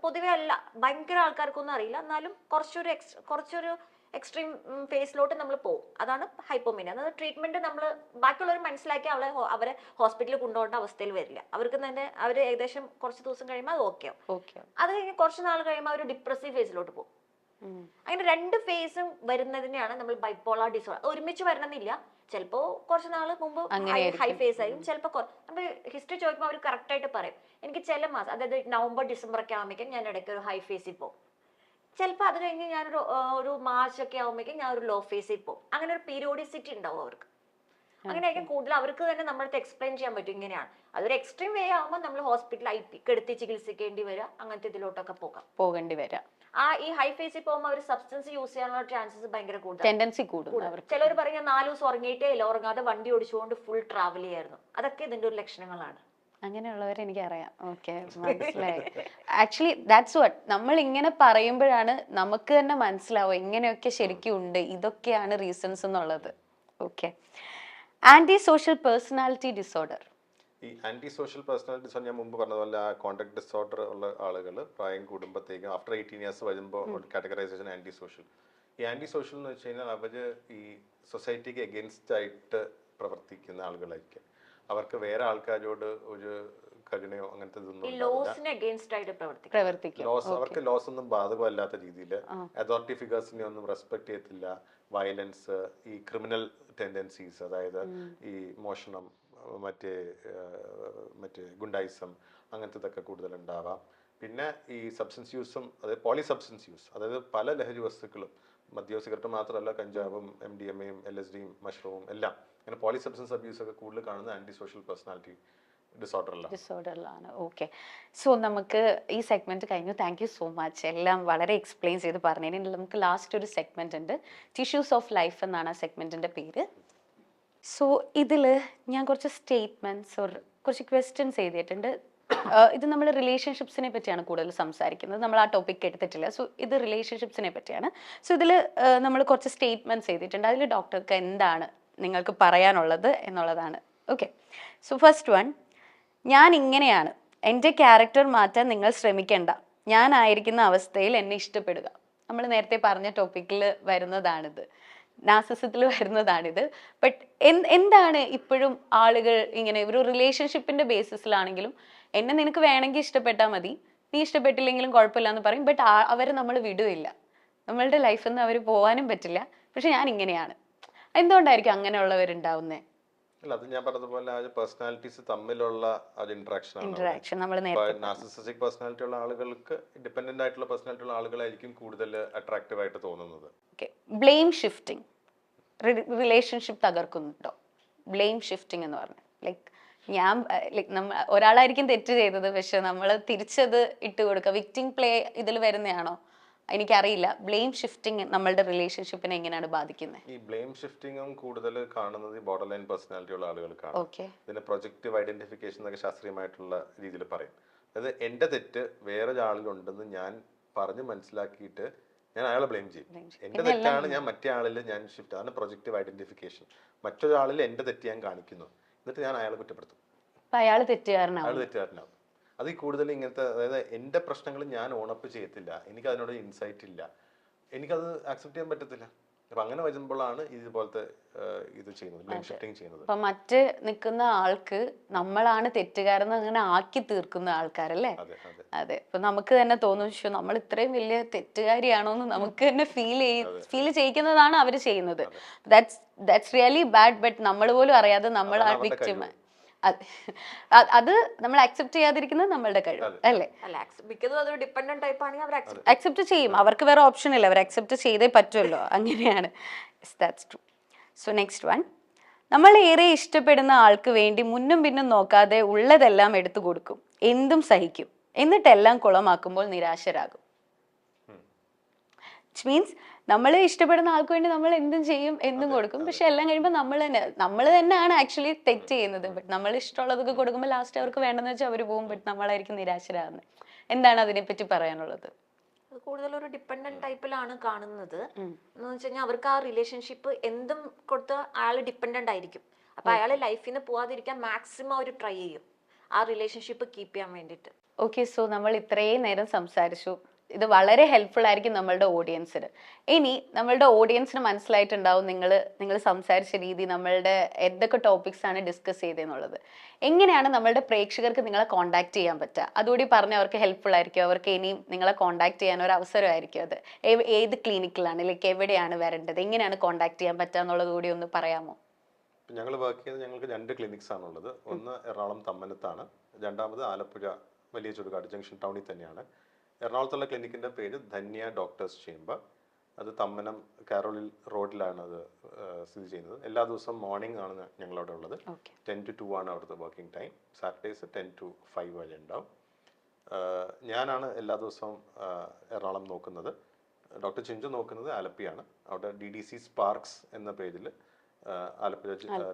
Speaker 1: പൊതുവെ അല്ല, ഭയങ്കര ആൾക്കാർക്കൊന്നും അറിയില്ല, എന്നാലും കുറച്ചൊരു എക്സ്ട്രീം ഫേസിലോട്ട് നമ്മൾ പോകും. അതാണ് ഹൈപ്പോമേനിയ. അതായത് ട്രീറ്റ്മെന്റ് നമ്മൾ ബാക്കിയുള്ളവർ മനസ്സിലാക്കി അവരെ ഹോസ്പിറ്റലിൽ കൊണ്ടുപോകേണ്ട അവസ്ഥയിൽ വരില്ല. അവർക്ക് തന്നെ അവർ ഏകദേശം കുറച്ച് ദിവസം കഴിയുമ്പോൾ അത് ഓക്കെ ആവും. അത് കഴിഞ്ഞ് കുറച്ച് നാൾ കഴിയുമ്പോൾ അവർ ഡിപ്രസീവ് ഫേസിലോട്ട് പോകും. അങ്ങനെ രണ്ട് ഫേസും വരുന്നതിനെയാണ് നമ്മൾ ബൈപോളാർ ഡിസോർഡർ. ഒരുമിച്ച് വരണമെന്നില്ല, ചിലപ്പോ കുറച്ച് നാൾ മുമ്പ് ഹൈ ഫേസ് ആയിരിക്കും, ചിലപ്പോൾ നമ്മൾ ഹിസ്റ്ററി ചോദിക്കുമ്പോൾ അവർ കറക്റ്റ് ആയിട്ട് പറയും. എനിക്ക് ചില മാസം, അതായത് നവംബർ ഡിസംബർ ഒക്കെ ആകുമ്പോഴേക്കും ഞാൻ ഇടയ്ക്ക് ഒരു ഹൈ ഫേസിൽ പോകും. ചിലപ്പോൾ അത് കഴിഞ്ഞ് ഞാനൊരു മാർച്ച് ഒക്കെ ആകുമ്പോഴേക്കും ഞാൻ ഒരു ലോ ഫേസിൽ പോകും. അങ്ങനെ ഒരു പീരിയോഡിസിറ്റി ഉണ്ടാവും അവർക്ക്. അങ്ങനെയായിരിക്കും കൂടുതൽ അവർക്ക് തന്നെ നമ്മളടുത്ത് എക്സ്പ്ലെയിൻ ചെയ്യാൻ പറ്റും ഇങ്ങനെയാണ്. അതൊരു എക്സ്ട്രീം വേ ആകുമ്പോൾ നമ്മൾ ഹോസ്പിറ്റലിൽ കെടുത്തി ചികിത്സിക്കേണ്ടി വരിക, അങ്ങനത്തെ ഇതിലോട്ടൊക്കെ പോകേണ്ടി വരാം. ഈ ഹൈ ഫേസിൽ പോകുമ്പോൾ അവർ സബ്സ്റ്റൻസ് യൂസ് ചെയ്യാനുള്ള ചാൻസസ് ഭയങ്കര കൂടുതൽ. ചിലർ പറഞ്ഞാൽ 4 ദിവസം ഉറങ്ങിയിട്ടേ ഇല്ല, ഉറങ്ങാതെ വണ്ടി ഓടിച്ചുകൊണ്ട് ഫുൾ ട്രാവൽ ചെയ്യായിരുന്നു. അതൊക്കെ ഇതിന്റെ ഒരു ലക്ഷണങ്ങളാണ്.
Speaker 2: അങ്ങനെയുള്ളവരെ എനിക്കറിയാം. ഓക്കെ, മനസ്സിലായി. ആക്ച്വലി ദാറ്റ്സ് വാട്ട് നമ്മൾ ഇങ്ങനെ പറയുമ്പോഴാണ് നമുക്ക് തന്നെ മനസ്സിലാവും ഇങ്ങനെയൊക്കെ ശരിക്കും ഉണ്ട്, ഇതൊക്കെയാണ് റീസൺസ് എന്നുള്ളത്. Okay, anti social personality disorder.
Speaker 3: ഈ ആന്റി സോഷ്യൽ പേഴ്സണാലിറ്റി ഡിസോർഡർ ഞാൻ മുമ്പ് പറഞ്ഞതുപോലെ ആ കോണ്ടാക്ട് ഡിസോർഡർ ഉള്ള ആളുകൾ പ്രായം കൂടുമ്പോഴത്തേക്കും ആഫ്റ്റർ 18 ഇയേഴ്സ് വരുമ്പോൾ കാറ്റഗറൈസേഷൻ ആന്റി സോഷ്യൽ. ഈ ആന്റി സോഷ്യൽ എന്ന് വെച്ച് കഴിഞ്ഞാൽ അവർ ഈ സൊസൈറ്റിക്ക് എഗെയിൻസ്റ്റ് ആയിട്ട് പ്രവർത്തിക്കുന്ന ആളുകളായിരിക്കും. അവർക്ക് വേറെ ആൾക്കാരോട് ഒരു കരുണയോ അങ്ങനത്തെ ഇതൊന്നും
Speaker 1: ഈ
Speaker 3: ഉണ്ടാവില്ല.
Speaker 1: ലോസിന് അഗേൻസ്റ്റ് ആയിട്ട് പ്രവർത്തിക്കും.
Speaker 2: പ്രവർത്തിക്കും.
Speaker 3: അവർക്ക് ലോസ് ഒന്നും ബാധകമല്ലാത്ത രീതിയിൽ അതോറിറ്റി ഫിഗേഴ്സിനെ ഒന്നും റെസ്പെക്ട് ചെയ്യത്തില്ല. വയലൻസ്, ഈ ക്രിമിനൽ ടെൻഡൻസീസ്, അതായത് ഈ മോഷണം, മറ്റേ ഗുണ്ടായിസം അങ്ങനത്തതൊക്കെ കൂടുതൽ ഉണ്ടാവാം. പിന്നെ ഈ സബ്സ്റ്റൻസ് യൂസും, അതായത് പോളി സബ്സ്റ്റൻസ് യൂസ്, അതായത് പല ലഹരി വസ്തുക്കളും, മദ്യവും സിഗരറ്റും മാത്രമല്ല കഞ്ചാവും MDMA-യും LSD-യും മഷ്റൂമും എല്ലാം, അങ്ങനെ പോളി സബ്സ്റ്റൻസ് അബ്യൂസ് ഒക്കെ കൂടുതൽ കാണുന്ന ആന്റി സോഷ്യൽ പേഴ്സണാലിറ്റി
Speaker 2: ഡിസോർഡറിലാണ്. ഓക്കെ, സോ നമുക്ക് ഈ സെഗ്മെന്റ് കഴിഞ്ഞു. താങ്ക് യു സോ മച്ച്, എല്ലാം വളരെ എക്സ്പ്ലെയിൻ ചെയ്ത് പറഞ്ഞതിന്. നമുക്ക് ലാസ്റ്റ് ഒരു സെഗ്മെന്റ് ഉണ്ട്, ടിഷ്യൂസ് ഓഫ് ലൈഫ് എന്നാണ് ആ സെഗ്മെന്റിന്റെ പേര്. സോ ഇതിൽ ഞാൻ കുറച്ച് സ്റ്റേറ്റ്മെന്റ്സ് കുറച്ച് ക്വസ്റ്റ്യൻസ് എഴുതിയിട്ടുണ്ട്. ഇത് നമ്മൾ റിലേഷൻഷിപ്സിനെ പറ്റിയാണ് കൂടുതൽ സംസാരിക്കുന്നത്, നമ്മൾ ആ ടോപ്പിക് എടുത്തിട്ടില്ല. സോ ഇത് റിലേഷൻഷിപ്സിനെ പറ്റിയാണ്. സോ ഇതിൽ നമ്മൾ കുറച്ച് സ്റ്റേറ്റ്മെന്റ്സ് എഴുതിയിട്ടുണ്ട്. അതിൽ ഡോക്ടർക്ക് എന്താണ് നിങ്ങൾക്ക് പറയാനുള്ളത് എന്നുള്ളതാണ്. ഓക്കെ, സോ ഫസ്റ്റ് വൺ, ഞാൻ ഇങ്ങനെയാണ്, എൻ്റെ ക്യാരക്ടർ മാറ്റാൻ നിങ്ങൾ ശ്രമിക്കേണ്ട, ഞാനായിരിക്കുന്ന അവസ്ഥയിൽ എന്നെ ഇഷ്ടപ്പെടുക. നമ്മൾ നേരത്തെ പറഞ്ഞ ടോപ്പിക്കിൽ വരുന്നതാണിത്, നാർസിസത്തിൽ വരുന്നതാണിത്. ബട്ട് എന്താണ് ഇപ്പോഴും ആളുകൾ ഇങ്ങനെ ഒരു റിലേഷൻഷിപ്പിന്റെ ബേസിസിലാണെങ്കിലും എന്നെ നിനക്ക് വേണമെങ്കിൽ ഇഷ്ടപ്പെട്ടാൽ മതി, നീ ഇഷ്ടപ്പെട്ടില്ലെങ്കിലും കുഴപ്പമില്ല എന്ന് പറയും. ബട്ട് അവർ നമ്മൾ വിടുകയില്ല, നമ്മളുടെ ലൈഫിൽ നിന്ന് അവർ പോകാനും പറ്റില്ല. പക്ഷെ ഞാൻ ഇങ്ങനെയാണ്. എന്തുകൊണ്ടായിരിക്കും അങ്ങനെയുള്ളവരുണ്ടാവുന്നത്?
Speaker 3: അല്ല, അത് ഞാൻ പറഞ്ഞതുപോലെ പേഴ്സണാലിറ്റീസ് തമ്മിലുള്ള ഒരു
Speaker 2: ഇന്ററാക്ഷൻ നമ്മൾ
Speaker 3: നാർസിസിസ്റ്റിക് പേഴ്സണാലിറ്റി ഉള്ള ആളുകൾക്ക് ഡിപെൻഡന്റ് ആയിട്ടുള്ള പേഴ്സണാലിറ്റി ഉള്ള ആളുകളായിരിക്കും കൂടുതൽ അട്രാക്റ്റീവ് ആയിട്ട് തോന്നുന്നത്.
Speaker 2: ബ്ലെയിം ഷിഫ്റ്റിംഗ് റിലേഷൻഷിപ്പ് തകർക്കുന്നുണ്ടോ? ബ്ലെയിം ഷിഫ്റ്റിംഗ് എന്ന് പറഞ്ഞാൽ നമ്മൾ ഒരാളായിരിക്കും തെറ്റ് ചെയ്തത്, പക്ഷെ നമ്മൾ തിരിച്ചത് ഇട്ട് കൊടുക്കുക, വിക്ടിം പ്ലേ ഇതിൽ വരുന്നതാണോ എനിക്കറിയില്ല. ബ്ലെയിം ഷിഫ്റ്റിംഗ് നമ്മളുടെ റിലേഷൻഷിപ്പിനെ എങ്ങനെയാണ് ബാധിക്കുന്നത്?
Speaker 3: ഈ ബ്ലെയിം ഷിഫ്റ്റിംഗും കൂടുതൽ കാണുന്നത് ഈ ബോർഡർ ലൈൻ പേഴ്സണാലിറ്റി ഉള്ള ആളുകൾക്കാണ്. ഇതിന് പ്രൊജക്റ്റീവ് ഐഡന്റിഫിക്കേഷൻ എന്നൊക്കെ ശാസ്ത്രീയമായിട്ടുള്ള രീതിയിൽ പറയും. അതായത് എന്റെ തെറ്റ് വേറൊരാളിലുണ്ടെന്ന് ഞാൻ പറഞ്ഞ് മനസ്സിലാക്കിയിട്ട് ഞാൻ അയാളെ ബ്ലെയിം ചെയ്യും. എന്റെ തെറ്റാണ് ഞാൻ മറ്റേ ആളിൽ ഞാൻ ഷിഫ്റ്റ്, അതാണ് പ്രൊജക്റ്റീവ് ഐഡന്റിഫിക്കേഷൻ. മറ്റൊരാളിൽ എന്റെ തെറ്റ് ഞാൻ കാണിക്കുന്നു, എന്നിട്ട് ഞാൻ അയാളെ കുറ്റപ്പെടുത്തും,
Speaker 2: അയാൾ തെറ്റുകാരനാവും.
Speaker 3: അത് കൂടുതൽ ഇങ്ങനത്തെ, അതായത് എന്റെ പ്രശ്നങ്ങൾ ഞാൻ ഓണപ്പ് ചെയ്യത്തില്ല, എനിക്ക് അതിനോട് ഇൻസൈറ്റ് ഇല്ല, എനിക്കത് ആക്സെപ്റ്റ് ചെയ്യാൻ പറ്റത്തില്ല. അപ്പൊ അങ്ങനെ വരുമ്പോഴാണ് ഇതുപോലത്തെ ഇത് ചെയ്യുന്നത്, ബ്ലെയിം ഷിഫ്റ്റിംഗ് ചെയ്യുന്നത്.
Speaker 2: അപ്പൊ മറ്റ് നിൽക്കുന്ന ആൾക്ക് നമ്മളാണ് തെറ്റുകാരെന്ന് അങ്ങനെ ആക്കി തീർക്കുന്ന ആൾക്കാരല്ലേ? അതെ. അപ്പൊ നമുക്ക് തന്നെ തോന്നും, നമ്മൾ ഇത്രയും വലിയ തെറ്റുകാരിയാണോന്ന് നമുക്ക് തന്നെ ഫീൽ ചെയ്യിക്കുന്നതാണ് അവര് ചെയ്യുന്നത്. That's really bad. ബട്ട് നമ്മൾ പോലും അറിയാതെ നമ്മൾ ആ വിക്ടിം, അത് നമ്മൾ അക്സെപ്റ്റ് ചെയ്യാതിരിക്കുന്നത് നമ്മളുടെ കഴിവ് അല്ലേ? അക്സെപ്റ്റ് ചെയ്യും, അവർക്ക് വേറെ ഓപ്ഷൻ ഇല്ല, അവർ അക്സെപ്റ്റ് ചെയ്തേ പറ്റുമല്ലോ, അങ്ങനെയാണ്. That's true. So next one, നമ്മൾ ഏറെ ഇഷ്ടപ്പെടുന്ന ആൾക്ക് വേണ്ടി മുന്നും പിന്നും നോക്കാതെ ഉള്ളതെല്ലാം എടുത്തു കൊടുക്കും, എന്തും സഹിക്കും, എന്നിട്ടെല്ലാം കുളമാക്കുമ്പോൾ നിരാശരാകും. വിച്ച് മീൻസ് നമ്മൾ ഇഷ്ടപ്പെടുന്ന ആൾക്ക് വേണ്ടി നമ്മൾ എന്തും ചെയ്യും, എന്തും കൊടുക്കും, പക്ഷെ എല്ലാം കഴിയുമ്പോൾ നമ്മൾ തന്നെയാണ് ആക്ച്വലി തെറ്റ് ചെയ്യുന്നത്. ബട്ട് നമ്മൾ ഇഷ്ടമുള്ളതൊക്കെ കൊടുക്കുമ്പോൾ ലാസ്റ്റ് അവർക്ക് വേണ്ടെന്ന് വെച്ചാൽ അവർ പോകും, ബട്ട് നമ്മളായിരിക്കും നിരാശരാകുന്നത്. എന്താണ് അതിനെപ്പറ്റി പറയാനുള്ളത്?
Speaker 1: കൂടുതൽ ഒരു ഡിപ്പെൻഡന്റ് ടൈപ്പിലാണ് കാണുന്നത്. എന്ന് വെച്ച് കഴിഞ്ഞാൽ അവർക്ക് ആ റിലേഷൻഷിപ്പ് എന്തും കൊടുത്ത അയാൾ ഡിപ്പെൻഡന്റ് ആയിരിക്കും. അപ്പൊ അയാൾ ലൈഫിൽ നിന്ന് പോവാതിരിക്കാൻ മാക്സിമം അവർ ട്രൈ ചെയ്യും ആ റിലേഷൻഷിപ്പ് കീപ്പ് ചെയ്യാൻ വേണ്ടിയിട്ട്.
Speaker 2: ഓക്കെ, സോ നമ്മൾ ഇത്രയും നേരം സംസാരിച്ചു, ഇത് വളരെ ഹെൽപ്ഫുൾ ആയിരിക്കും നമ്മളുടെ ഓഡിയൻസിന്. ഇനി നമ്മളുടെ ഓഡിയൻസിന് മനസ്സിലായിട്ടുണ്ടാവും നിങ്ങൾ സംസാരിച്ച രീതി, നമ്മളുടെ എന്തൊക്കെ ടോപ്പിക്സ് ആണ് ഡിസ്കസ് ചെയ്തതെന്നുള്ളത്. എങ്ങനെയാണ് നമ്മളുടെ പ്രേക്ഷകർക്ക് നിങ്ങളെ കോൺടാക്ട് ചെയ്യാൻ പറ്റുക? അതുകൂടി പറഞ്ഞ് അവർക്ക് ഹെൽപ്ഫുൾ ആയിരിക്കും, അവർക്ക് ഇനിയും നിങ്ങളെ കോൺടാക്ട് ചെയ്യാൻ ഒരു അവസരമായിരിക്കും. അത് ഏത് ക്ലിനിക്കിലാണ്, എവിടെയാണ് വരേണ്ടത്, എങ്ങനെയാണ് കോൺടാക്ട് ചെയ്യാൻ പറ്റുക എന്നുള്ളത് കൂടി ഒന്ന് പറയാമോ?
Speaker 3: ഞങ്ങൾ വർക്ക് ചെയ്യുന്നത്, ഞങ്ങൾക്ക് 2 ക്ലിനിക്സ് ആണുള്ളത്. ഒന്ന് എറണാകുളം തമ്മനത്താണ്, രണ്ടാമത് ആലപ്പുഴ വലിയ ചുടുകാട് ജംഗ്ഷൻ ടൗണിൽ തന്നെയാണ്. എറണാകുളത്തുള്ള ക്ലിനിക്കിന്റെ പേര് ധന്യ ഡോക്ടേഴ്സ് ചേംബർ. അത് തമ്മനം കാരോളിൽ റോഡിലാണ് അത് സ്ഥിതി ചെയ്യുന്നത്. എല്ലാ ദിവസവും മോർണിംഗ് ആണ് ഞങ്ങളവിടെ ഉള്ളത്. 10 to 2 ആണ് അവിടുത്തെ വർക്കിംഗ് ടൈം. സാറ്റർഡേസ് 10 to 5 വരെ ഉണ്ടാവും. ഞാനാണ് എല്ലാ ദിവസവും എറണാകുളം നോക്കുന്നത്. ഡോക്ടർ ചിഞ്ചു നോക്കുന്നത് ആലപ്പിയാണ്. അവിടെ DDC സ്പാർക്സ് എന്ന പേരിൽ ആലപ്പുഴ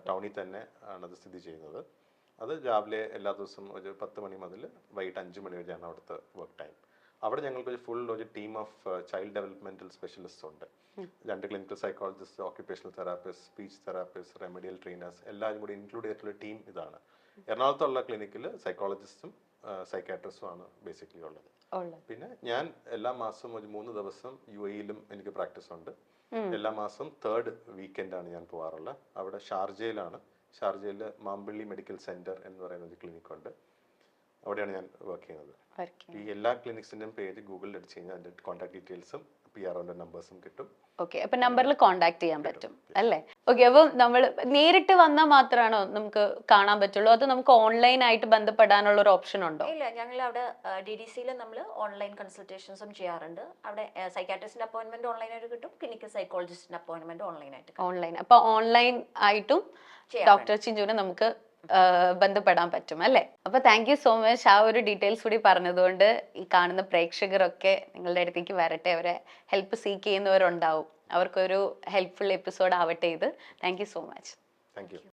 Speaker 3: ടൗണിൽ തന്നെ ആണത് സ്ഥിതി ചെയ്യുന്നത്. അത് രാവിലെ എല്ലാ ദിവസവും ഒരു 10 മണി മുതൽ വൈകിട്ട് 5 മണി വരെയാണ് അവിടുത്തെ വർക്ക് ടൈം. അവിടെ ഞങ്ങൾക്ക് ഒരു team of child developmental specialist ഉണ്ട്. 2 clinical psychologist, occupational therapist, speech therapist, remedial trainers എല്ലാവരും കൂടി ഇൻക്ലൂഡ് ചെയ്തിട്ടുള്ള ടീം ഇതാണ്. എറണാകുളത്തുള്ള ക്ലിനിക്കിൽ സൈക്കോളജിസ്റ്റും സൈക്കാട്രിസ്റ്റും ആണ് ബേസിക്കലി ഉള്ളത്. പിന്നെ ഞാൻ എല്ലാ മാസവും ഒരു 3 ദിവസം UAE-ലും എനിക്ക് പ്രാക്ടീസ് ഉണ്ട്. എല്ലാ മാസവും 3rd വീക്കെൻഡാണ് ഞാൻ പോകാറുള്ളത്. അവിടെ ഷാർജയിലാണ് ഷാർജയിൽ മാമ്പള്ളി മെഡിക്കൽ സെൻറ്റർ എന്ന് പറയുന്ന ഒരു ക്ലിനിക്കുണ്ട്. അവിടെയാണ് ഞാൻ വർക്ക് ചെയ്യുന്നത്. ഈ എല്ലാ ക്ലിനിക്സിൻ്റെയും പേര് ഗൂഗിളിൽ അടിച്ച് കഴിഞ്ഞാൽ അതിൻ്റെ കോൺടാക്ട് ഡീറ്റെയിൽസും PROൻ്റെ നമ്പേഴ്സും കിട്ടും.
Speaker 2: ഓക്കെ, അപ്പൊ നമ്പറിൽ കോൺടാക്ട് ചെയ്യാൻ പറ്റും അല്ലേ? ഓക്കെ, അപ്പൊ നമ്മൾ നേരിട്ട് വന്നാൽ മാത്രമാണോ നമുക്ക് കാണാൻ പറ്റുള്ളൂ, അത് നമുക്ക് ഓൺലൈൻ ആയിട്ട് ബന്ധപ്പെടാനുള്ള ഒരു ഓപ്ഷൻ ഉണ്ടോ?
Speaker 1: ഇല്ല, ഞങ്ങൾ അവിടെ DDCയിൽ നമ്മൾ ഓൺലൈൻ കൺസൾട്ടേഷൻസും ചെയ്യാറുണ്ട്. അവിടെ സൈക്കാട്രിസ്റ്റിന്റെ അപ്പോയിന്റ്മെന്റ് ഓൺലൈനായിട്ട് കിട്ടും, ക്ലിനിക്കൽ സൈക്കോളജിസ്റ്റിന്റെ അപ്പോയിന്റ്മെന്റ് ഓൺലൈനായിട്ട് കിട്ടും.
Speaker 2: ഓൺലൈൻ, അപ്പൊ ഓൺലൈൻ ആയിട്ടും ഡോക്ടർ ചിഞ്ചുവിനെ നമുക്ക് ബന്ധപ്പെടാൻ പറ്റും അല്ലേ? അപ്പൊ താങ്ക് യു സോ മച്ച്. ആ ഒരു ഡീറ്റെയിൽസ് കൂടി പറഞ്ഞതുകൊണ്ട് ഈ കാണുന്ന പ്രേക്ഷകരൊക്കെ നിങ്ങളുടെ അടുത്തേക്ക് വരട്ടെ, അവരെ ഹെൽപ്പ് സീക്ക് ചെയ്യുന്നവരുണ്ടാവും, അവർക്കൊരു ഹെൽപ്ഫുൾ എപ്പിസോഡ് ആവട്ടെ ഇത്. Thank you so much.
Speaker 3: Thank you.